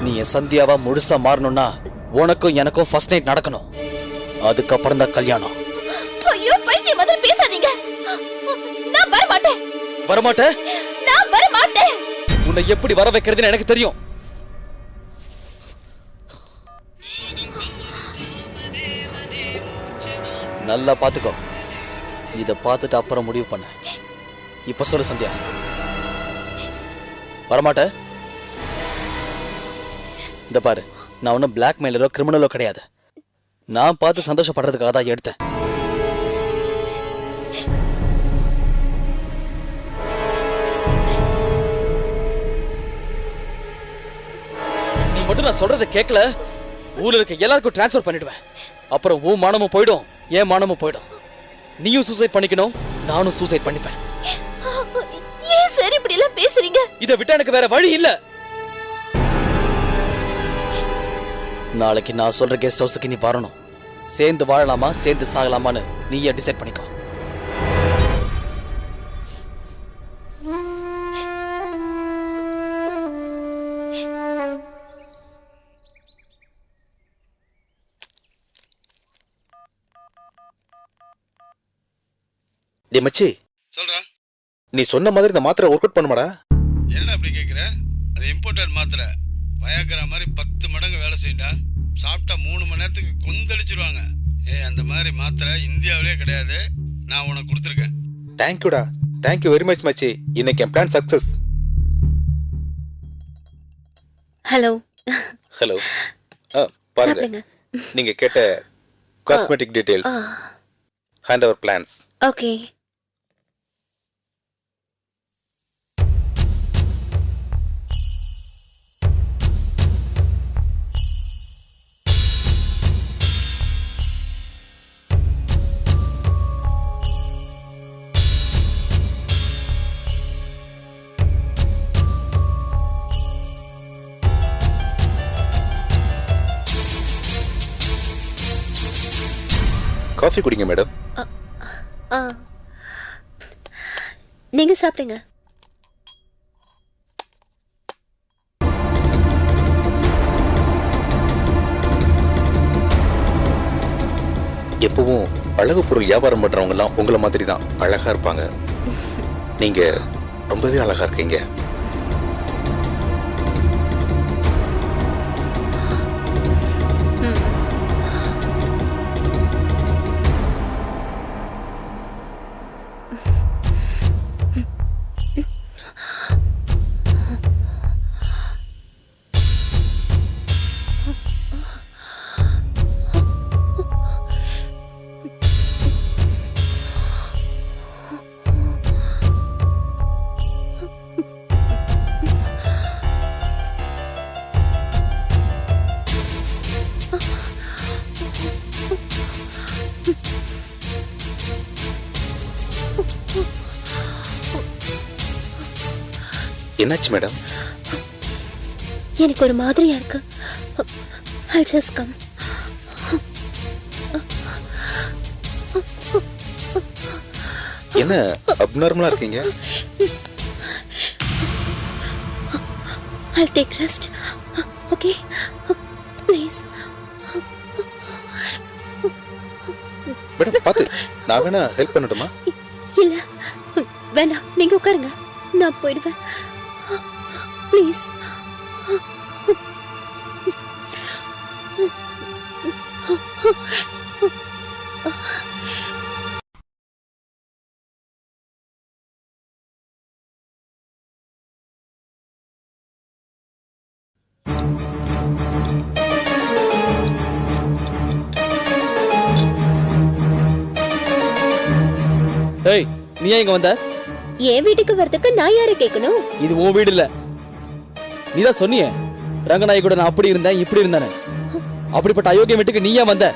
நீ என் சந்தியாவா முழுசா மாறணும்னா உனக்கும் எனக்கும் ஃபர்ஸ்ட் நைட் நடக்கணும். அதுக்கப்புறம் தான் கல்யாணம். ஐயோ பைத்தியம் மாதிரி பேசாதீங்க. நான் வர மாட்டேன். வரமாட்டே? நான் வர மாட்டேன். உன்னை எப்படி வர வைக்கிறதுன்னு எனக்கு தெரியும். நல்லா பாத்துக்கோ. இத பார்த்துட்டு அப்புறம் முடிவு பண்ண. இப்ப சொல்லு சந்தியா, வரமாட்ட? இந்த பாரு, நான் ஒன்னும் பிளாக்மெயிலரோ கிரிமினலோ கிடையாது. நான் பார்த்து சந்தோஷப்படுறதுக்காக தான் எடுத்தேன். நீ மட்டும் நான் சொல்றதை கேட்கல, ஊர்ல இருக்க எல்லாருக்கும் டிரான்ஸ்ஃபர் பண்ணிடுவேன். அப்புறம் உன் மானமும் போயிடும், என் மானமும் போயிடும். நீயும் சூசைட் பண்ணிக்கணும், நானும் சூசைட் பண்ணிப்பேன். ஏன் சார் இப்படி எல்லாம் பேசுறீங்க? இதை விட்டா எனக்கு வேற வழி இல்ல. நாளைக்கு நான் சொல்ற கெஸ்ட் ஹவுஸுக்கு நீ வரணும். சேர்ந்து வாழலாமா சேர்ந்து சாகலாமான்னு நீயே டிசைட் பண்ணிக்கோ. டே மச்சி, சொல்றா. நீ சொன்ன மாதிரி இந்த மாத்திரை ஒர்க் அவுட் பண்ணுமாடா? என்னடா அப்படி கேட்குற? அது இம்போர்ட்டட் மாத்திரை. வயாக்கிற மாதிரி 10 மடங்கு வேலை செய்யண்டா. சாப்பிட்டா 3 மணி நேரத்துக்கு கொந்தளிச்சிருவாங்க. அந்த மாதிரி மாத்திரை இந்தியாவிலே கிடையாது. நான் உனக்கு கொடுத்துருக்கேன். தேங்க்யூடா, தேங்க்யூ வெரி மச் மச்சி. இன்னைக்கு என் பிளான் சக்சஸ். ஹலோ. ஹலோ. பாருங்க, நீங்க கேட்ட cosmetic details, hand over plans. Okay. Coffee குடிங்க மேடம். நீங்க சாப்பிடுங்க. எப்பவும் அழகு பொருள் வியாபாரம் பண்றவங்க எல்லாம் உங்களை மாதிரி தான் அழகா இருப்பாங்க. நீங்க ரொம்பவே அழகா இருக்கீங்க. என்னாச்சு மேடம்? எனக்கு ஒரு மாதிரியா இருக்கு. I'll just come. என்ன அப்நார்மலா இருக்கீங்க? I'll take rest. Okay? Please. Madam பாத்து, நான் வேணா ஹெல்ப் பண்ணட்டுமா? இல்ல வேண்டாம், நீங்க உட்காருங்க, நான் போயிடுவேன். ப்ளீஸ். ஏய், நீ ஏன் இங்க வந்த? என் வீட்டுக்கு வரதுக்கு நான் யாரை கேட்கணும்? இது உன் வீடு இல்ல. நீதான் சொன்னியே ரங்கநாயகி கூட நான் அப்படி இருந்தேன் இப்படி இருந்தேன். அப்படிப்பட்ட அயோக்கிய வீட்டுக்கு நீ ஏன் வந்த?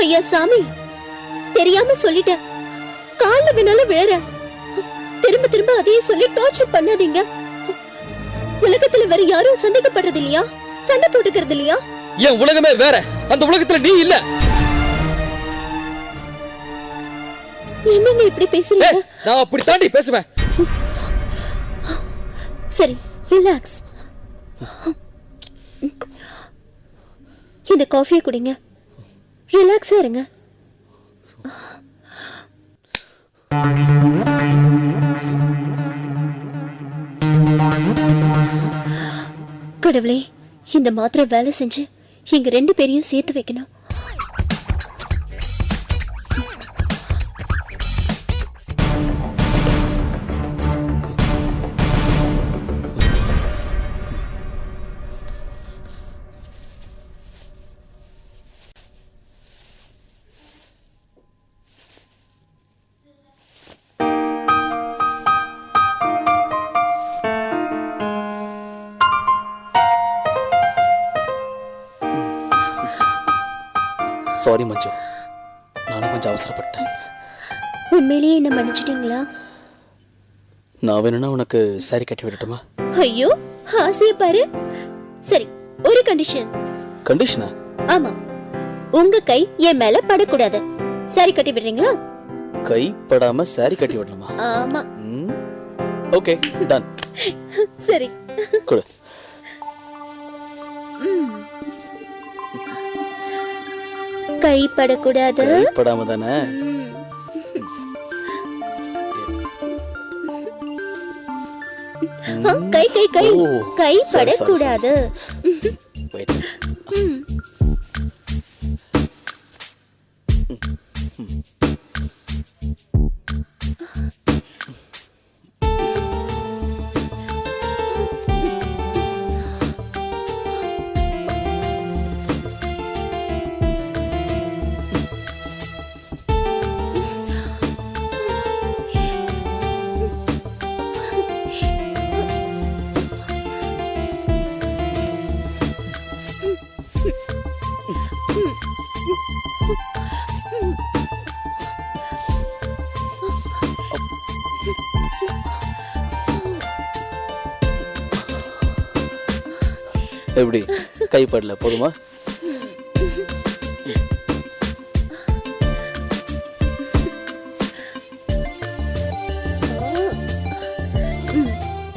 ஐயா சாமி, தெரியாம சொல்லிட்டேன். கால்ல வேணாலும் விழற. திரும்ப திரும்ப அதையே சொல்லி டார்ச்சர் பண்ணாதீங்க. உலகத்துல வேற யாரும் சந்தேகப்படுறது இல்லையா? சண்டை போட்டுக்கிறது இல்லையா? என் உலகமே வேற, அந்த உலகத்துல நீ இல்ல. என்னங்க இப்படி பேசுறீங்க? நான் அப்படி தாண்டி பேசுவேன். சரி, ரிலாக்ஸ். இந்த காஃபியை குடிங்க. ரிலாக்ஸா இருங்க. கடவுளே, இந்த மாத்திரை வேலை செஞ்சு எங்க 2 பேரையும் சேர்த்து வைக்கணும். சாரி மஞ்சு, நானும் கொஞ்சம் அவசரப்பட்டேன். உண்மையிலேயே என்ன மன்னிச்சிட்டீங்களா? நான் வேணும்னா உனக்கு சாரி கட்டி விடட்டுமா? ஐயோ, ஆசைய பாரு. சரி, ஒரு கண்டிஷன். கண்டிஷனா? ஆமா, உங்க கை என் மேல படக்கூடாது. சாரி கட்டி விடுறீங்களா? கை படாம சாரி கட்டி விடணுமா? ஆமா. Okay, done. சரி, கொடு. கை படக்கூடாது. கை படாம தானே? கை கை கை கை sorry, படக்கூடாது. Wait. எப்படி கைப்படல? போதுமா?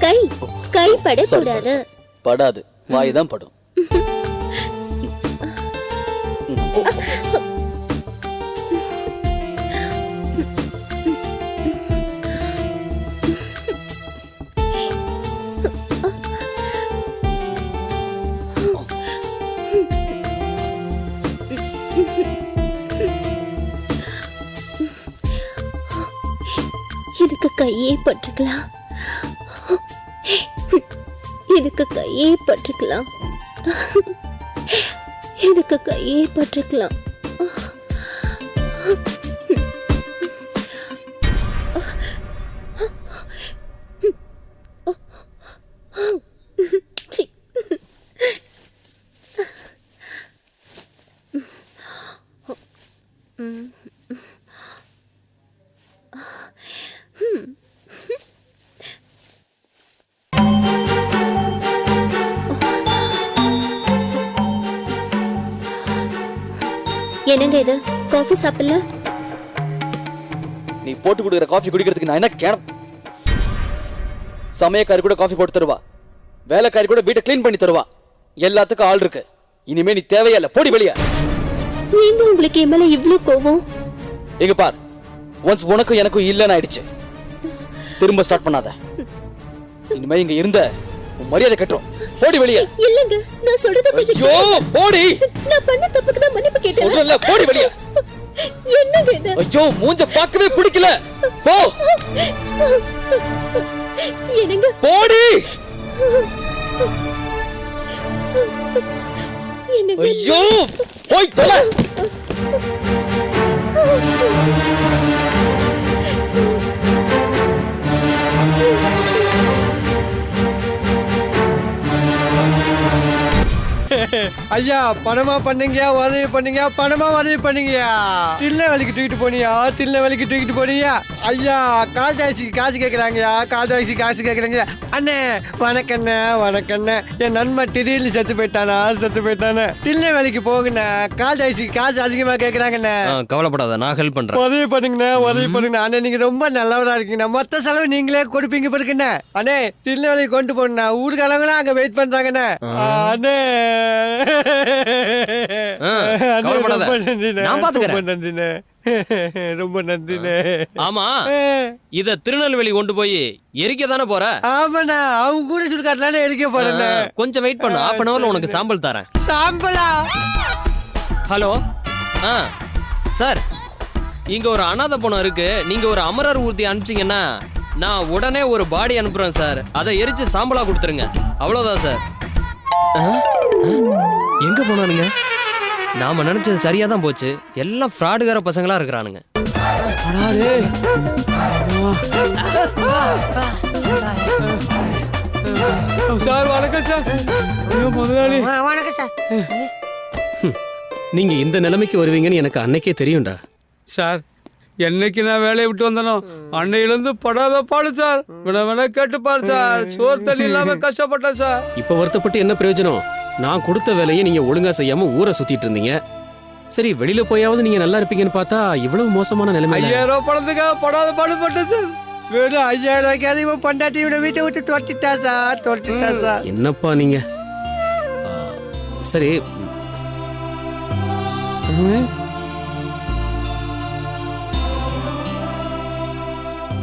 கை கை படக்கூடாது. படாது, வாய் தான் படும். இதுக்கு கையே பட்டிருக்கலாம். இதுக்கு கையே பட்டிருக்கலாம். இதுக்கு கையே பட்டிருக்கலாம். சி. என்னங்க இது? காஃபி சாப்பிடல? நீ போட்டு குடுக்குற காஃபி குடிக்கிறதுக்கு நான் என்ன கேணும்? சமயக்காரி கூட காஃபி போட்டு தருவா, வேலைக்காரி கூட வீட்டை க்ளீன் பண்ணி தருவா. எல்லாத்துக்கும் ஆள் இருக்கு. இனிமே நீ தேவையில்ல, போடி வெளிய. நீங்க உங்களுக்கு என் மேல இவ்ளோ கோவம்? எங்க பார், ஒன்ஸ் உனக்கும் எனக்கும் இல்லன்னு ஆயிடுச்சு. திரும்ப ஸ்டார்ட் பண்ணாத. இனிமே இங்க இருந்த உன் மரியாதை கட்டுறோம். போடி வெளிய. இல்லங்க, நான் சொல்றது கொஞ்சம் ஐயோ, போடி. நான் பண்ண தப்புக்கு தான் மன்னிப்பு கேட்டேன். சொல்றல, போடி வெளிய. என்னங்க இது? ஐயோ, மூஞ்ச பார்க்கவே பிடிக்கல. போ. என்னங்க? போடி. என்னங்க? ஐயோ, போய் தொலை. ஐயா, பணமா பண்ணுங்கயா, உதவி பண்ணுங்க, பணமா உதவி பண்ணுங்கயா. தில்லை வலிக்கு தூக்கிட்டு போனியா, தில்லை வலிக்கு தூக்கிட்டு போனியா. ஐயா கால் டாக்ஸிக்கு காசு கேட்குறாங்கய்யா, கால் டாக்ஸி காசு கேட்குறாங்க. அண்ணே வணக்கண்ணே, வணக்கண்ணே. என் நண்பன் திடீர்னு செத்து போயிட்டானா, திருநெல்வேலிக்கு போங்கண்ணே. கால் டாக்ஸிக்கு காசு அதிகமாக கேட்குறாங்கண்ணே. கவலைப்படாத, நான் ஹெல்ப் பண்றேன். உதவி பண்ணுங்கண்ணே, உதவி பண்ணுங்கண்ணே. அண்ணே நீங்க ரொம்ப நல்லவரா இருக்கீங்கண்ணா. மொத்த செலவு நீங்களே கொடுப்பீங்க பிறகுண்ணே. அண்ணே திருநெல்வேலிக்கு கொண்டு போகணுண்ணா. ஊருக்காரங்களாம் அங்கே வெயிட் பண்றாங்கண்ணே. அண்ணே கவலைப்படாத, நான் பாத்துக்கிறேன். ரொம்ப நன்றிண்ணே, ரொம்ப நன்றிண்ணே. ஆமா, இத திருநெல்வேலி கொண்டு போய் எரிக்க தானே போற? ஆமாண்ணா, அவங்க கூட சுடுகாட்டுல எரிக்க போறேண்ணே. கொஞ்சம் வெயிட் பண்ணு, half an hourல உனக்கு சாம்பல் தரேன். சாம்பலா? ஹலோ, சார், இங்க ஒரு அனாதை பொண்ணு இருக்கு. நீங்க ஒரு அமரர் ஊர்த்தி அனுப்பிச்சீங்கன்னா நான் உடனே ஒரு பாடி அனுப்புறேன் சார். அதை எரிச்சு சாம்பலா கொடுத்துருங்க. அவ்வளவுதான் சார். எங்க போனானுங்க? நாம நினைச்சது சரியா தான் போச்சு. எல்லாம் ஃப்ராடுகார பசங்களா இருக்கிறானுங்க. சார் வணக்கம் சார். முதலாளி வணக்கம் சார். நீங்க இந்த நிலைமைக்கு வருவீங்கன்னு எனக்கு அன்னைக்கே தெரியும்டா. சார், என்னைக்கு நான் வேலையை விட்டு வந்தனோ அன்னையிலிருந்து படாத பாடு சார். வேணா கேட்டுப்பாரு சார். சோறு தண்ணி இல்லாம கஷ்டப்பட்டேன் சார். இப்ப வருத்தப்பட்டு என்ன பிரயோஜனம்? நான் கொடுத்த வேலையை நீங்க ஒழுங்கா செய்யாம ஊரை சுத்திட்டு இருந்தீங்க. சரி, வெளியில போயாவது நீங்க நல்லா இருப்பீங்கன்னு பார்த்தா இவ்வளவு மோசமான நிலைமை. 5000 ரூபாய் பணத்துக்காக படாத பாடுபட்டேன் சார். வெறும் 5000 ரூபாய்க்கு அதிகமாக பொண்டாட்டியோட வீட்டை விட்டு துரத்திட்டா சார். என்னப்பா நீங்க? சரி,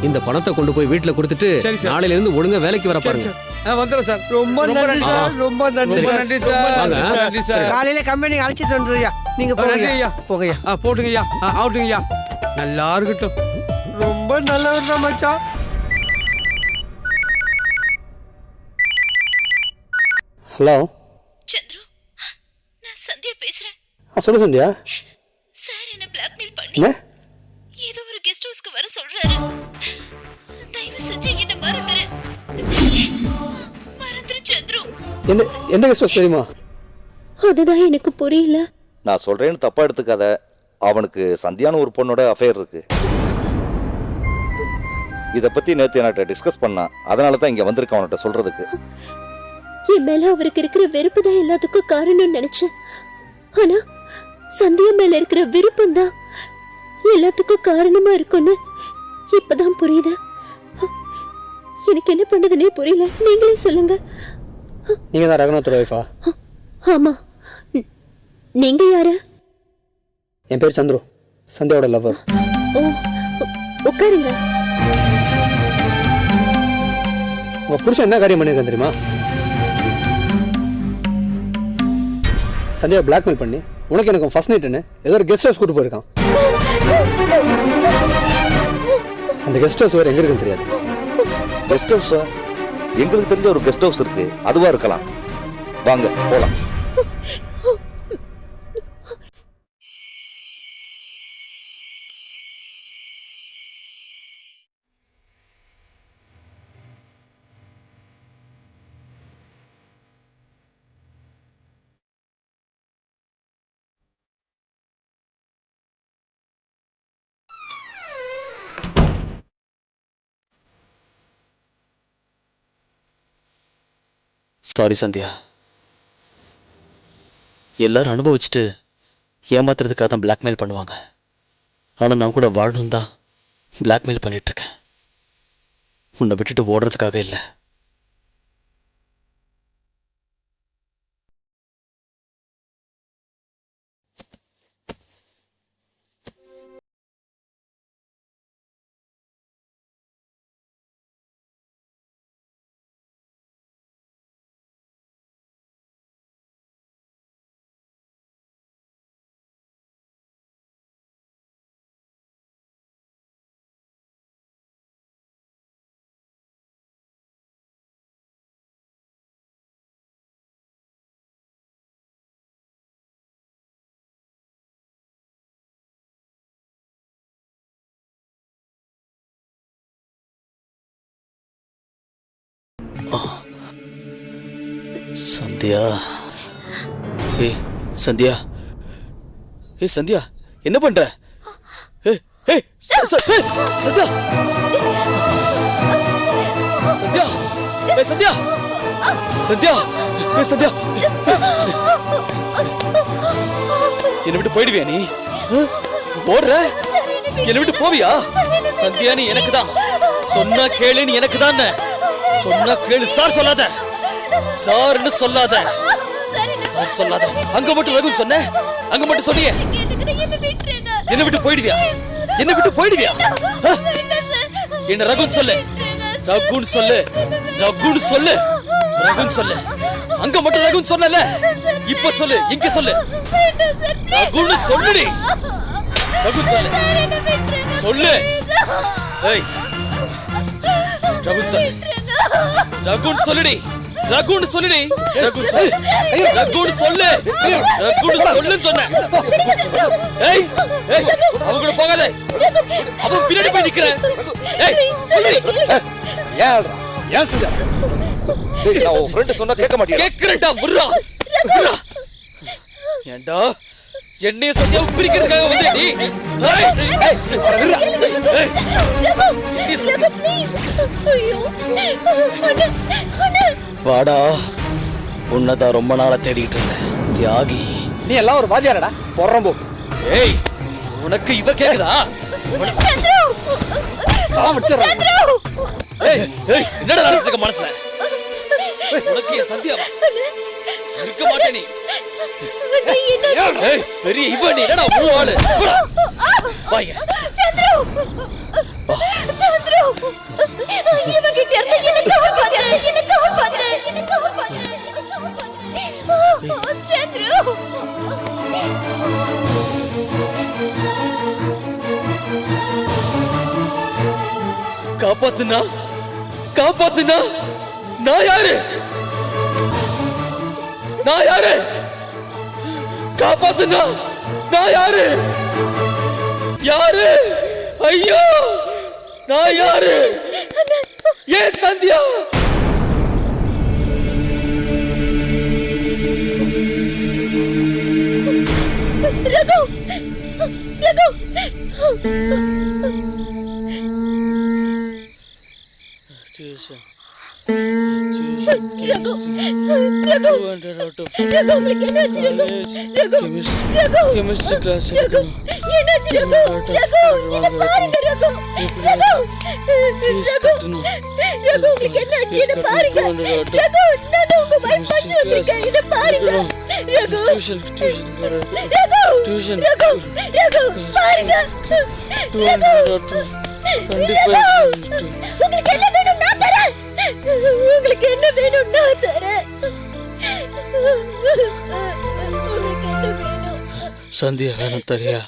இந்த பணத்தை கொண்டு போய் வீட்டுல கொடுத்துட்டு நாளையில இருந்து ஒழுங்கா வேலைக்கு வர பாருங்க. வந்துடுறேன் சார். ரொம்ப நன்றி சார், ரொம்ப நன்றி சார். நன்றி சார். நன்றி சார். காலையில கம்பெனி அழைச்சிட்டு வந்துருயா. நீங்க போங்கய்யா, போங்கய்யா. போட்டுங்கய்யா, அவுட்டுங்கய்யா. நல்லா இருக்கட்டும். ரொம்ப நல்லவர் தான் மச்சான். ஹலோ சந்துரு, நான் சந்தியா பேசுறேன். சொல்லு சந்தியா. சார் என்ன பிளாக்மெயில் பண்ணி என்ன? ஏதோ ஒரு கெஸ்ட் ஹவுஸ்க்கு வர சொல்றாரு. தயவு செஞ்சு என்ன மறந்துரு சந்துரு. எந்த கெஸ்ட் ஹவுஸ் தெரியுமா? அதுதான் எனக்கு புரியல. நான் சொல்றேன்னு தப்பா எடுத்துக்காத. அவனுக்கு சந்தியான ஒரு பொண்ணோட அஃபேர் இருக்கு. இதை பத்தி நேற்று என்கிட்ட டிஸ்கஸ் பண்ணா. அதனால தான் இங்க வந்திருக்க அவன்கிட்ட சொல்றதுக்கு. என் மேல அவருக்கு இருக்கிற வெறுப்பு தான் எல்லாத்துக்கும் காரணம்னு நினைச்சேன். ஆனா சந்தியா மேல இருக்கிற விருப்பம் தான் எல்லாத்துக்கும் காரணமா இருக்கும்னு இப்பதான் புரியுது. எனக்கு என்ன பண்றதுன்னே புரியல. நீங்களே சொல்லுங்க. நீங்க தான் ரகுநாத்தோட வைஃபா? ஆமா. நீங்க யாரு? என் பேர் சந்துரு, சந்தியாவோட லவ்வர். ஓ, உட்காருங்க. உங்க புருஷன் என்ன காரியம் பண்ணிருக்கேன் தெரியுமா? சந்தியா பிளாக்மெயில் பண்ணி உனக்கு எனக்கு ஃபர்ஸ்ட் நைட்னு ஏதோ ஒரு கெஸ்ட் ஹவுஸ் கூட்டு போயிருக்கான். அந்த கெஸ்ட் ஹவுஸ் வேற எங்க இருக்குன்னு தெரியாது. கெஸ்ட் ஹவுஸா? எங்களுக்கு தெரிஞ்ச ஒரு கெஸ்ட் ஹவுஸ் இருக்கு, அதுவா இருக்கலாம். வாங்க போலாம். சாரி சந்தியா. எல்லாரும் அனுபவிச்சுட்டு ஏமாத்துறதுக்காக தான் பிளாக்மெயில் பண்ணுவாங்க. ஆனால் நான் கூட வாழணும் தான் பிளாக்மெயில் பண்ணிட்டு இருக்கேன். உன்னை விட்டுட்டு ஓடுறதுக்காக இல்லை. சந்தியா, ஏய் சந்தியா, ஏய் சந்தியா, என்ன பண்ற? ஏய் சத்யா சத்யா ஏய் சத்யா சத்யா ஏய் சத்யா என்னை விட்டு போயிடுவியா நீ ஓடுற என்னை விட்டு போவியா சத்யா நீ எனக்கு தான் சொன்னா கேளு நீ எனக்கு தான் சொன்னா கேளு சார் சொல்லாத சார்னு சொல்லாத சார் சொல்லாத அங்க மட்டும் ரகுன்னு சொன்ன அங்க மட்டும் சொன்னியே என்ன விட்டு போயிடுவியா என்ன விட்டு போயிடுவியா என்ன ரகுன்னு சொல்லு ரகுன்னு சொல்லு ரகுன்னு சொல்லு ரகுன்னு சொல்லு அங்க மட்டும் ரகுன்னு சொன்னல இப்ப சொல்லு இங்க சொல்லு ரகுன்னு சொல்லுடி ரகுன்னு சொல்லு சொல்லு ஏய் ரகுன்னு சொல்லு ரகுன்னு சொல்லுடி ரகுன்னு சொல்லுடி ரகுன்னு சொல்லு ரகுன்னு சொல்லு ரகுன்னு சொல்லுன்னு சொன்னேன் ஏய் ஏய் அவன் கூட போகாத அவன் பின்னாடி போய் நிக்கிற ஏய் சொல்லுடி ஏன் சத்யா நான் உன் ஃப்ரெண்ட் சொன்னா கேட்க மாட்டேன் கேக்குறடா விட்றா விட்றா ஏண்டா என்னைய சத்யா பிரிக்கிறதுக்காக வந்து நீ ஏய் ஏய் விட்றா ஏய் வாடா உன்னதான் ரொம்ப நாளா தேடிட்டு இருந்தேன் தியாகி நீ எல்லாம் ஒரு வாத்தியாரடா போடுறோம் போ ஏய் உனக்கு இவ கேக்குதா ஏய் ஏய் என்னடா நினைச்சிருக்க மனசுல உனக்கு என் சந்தியாவா இருக்க மாட்டே நீ ஏய் பெரிய இவ நீ என்னடா முழு ஆளு வாங்க காப்பாத்துனா காப்பாத்துனா நான் யாரு நான் யாரு காப்பாத்துனா நான் யாரு யாரு ஐயோ நான் யாரு ஏ சந்தியா ரகு ரகு கெமிஸ்ட்ரி கிளாஸ் உங்களுக்கு என்ன வேணும் நான் தரேன் சந்தியா வேணும் தரியா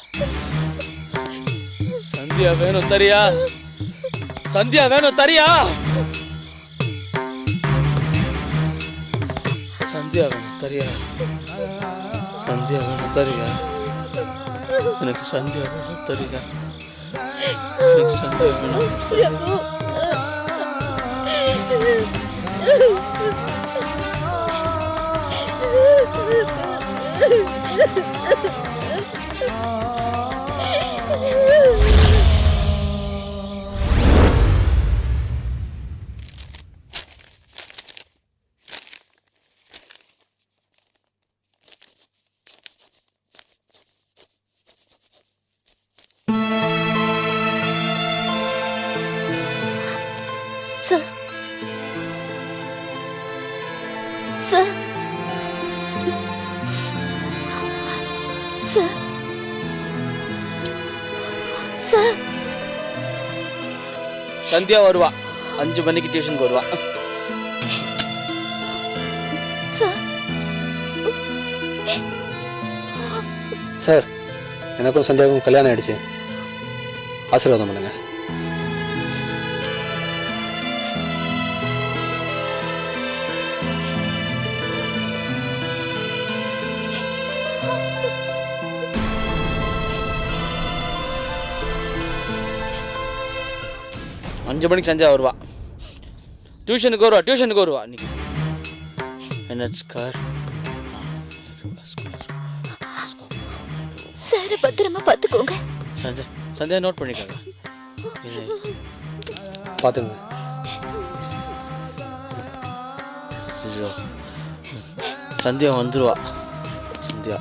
சந்தியா வேணும் தரியா சந்தியா வேணும் தரியா சந்தியா வேணும் தரியா சந்தியா வேணும் தரியா எனக்கு சந்தியா வேணும் தரியா எனக்கு சந்தியா வேணும் Sir. Sir. Sir. Sir. Sandhya வருவா 5 மணிக்கு டியூஷனுக்கு வருவா Sir. சார் எனக்கும் சந்தியாவுக்கும் கல்யாணம் ஆயிடுச்சு ஆசீர்வாதம் பண்ணுங்க அஞ்சு மணிக்கு சந்தியா வருவா டியூஷனுக்கு வருவா இன்னைக்கு NH கார் சார் பத்திரமா பாத்துக்கோங்க சஞ்சய் சந்தியா நோட் பண்ணிக்கோங்க. பார்த்துங்க. ஐயோ, சந்தியா வந்துருவா. சந்தியா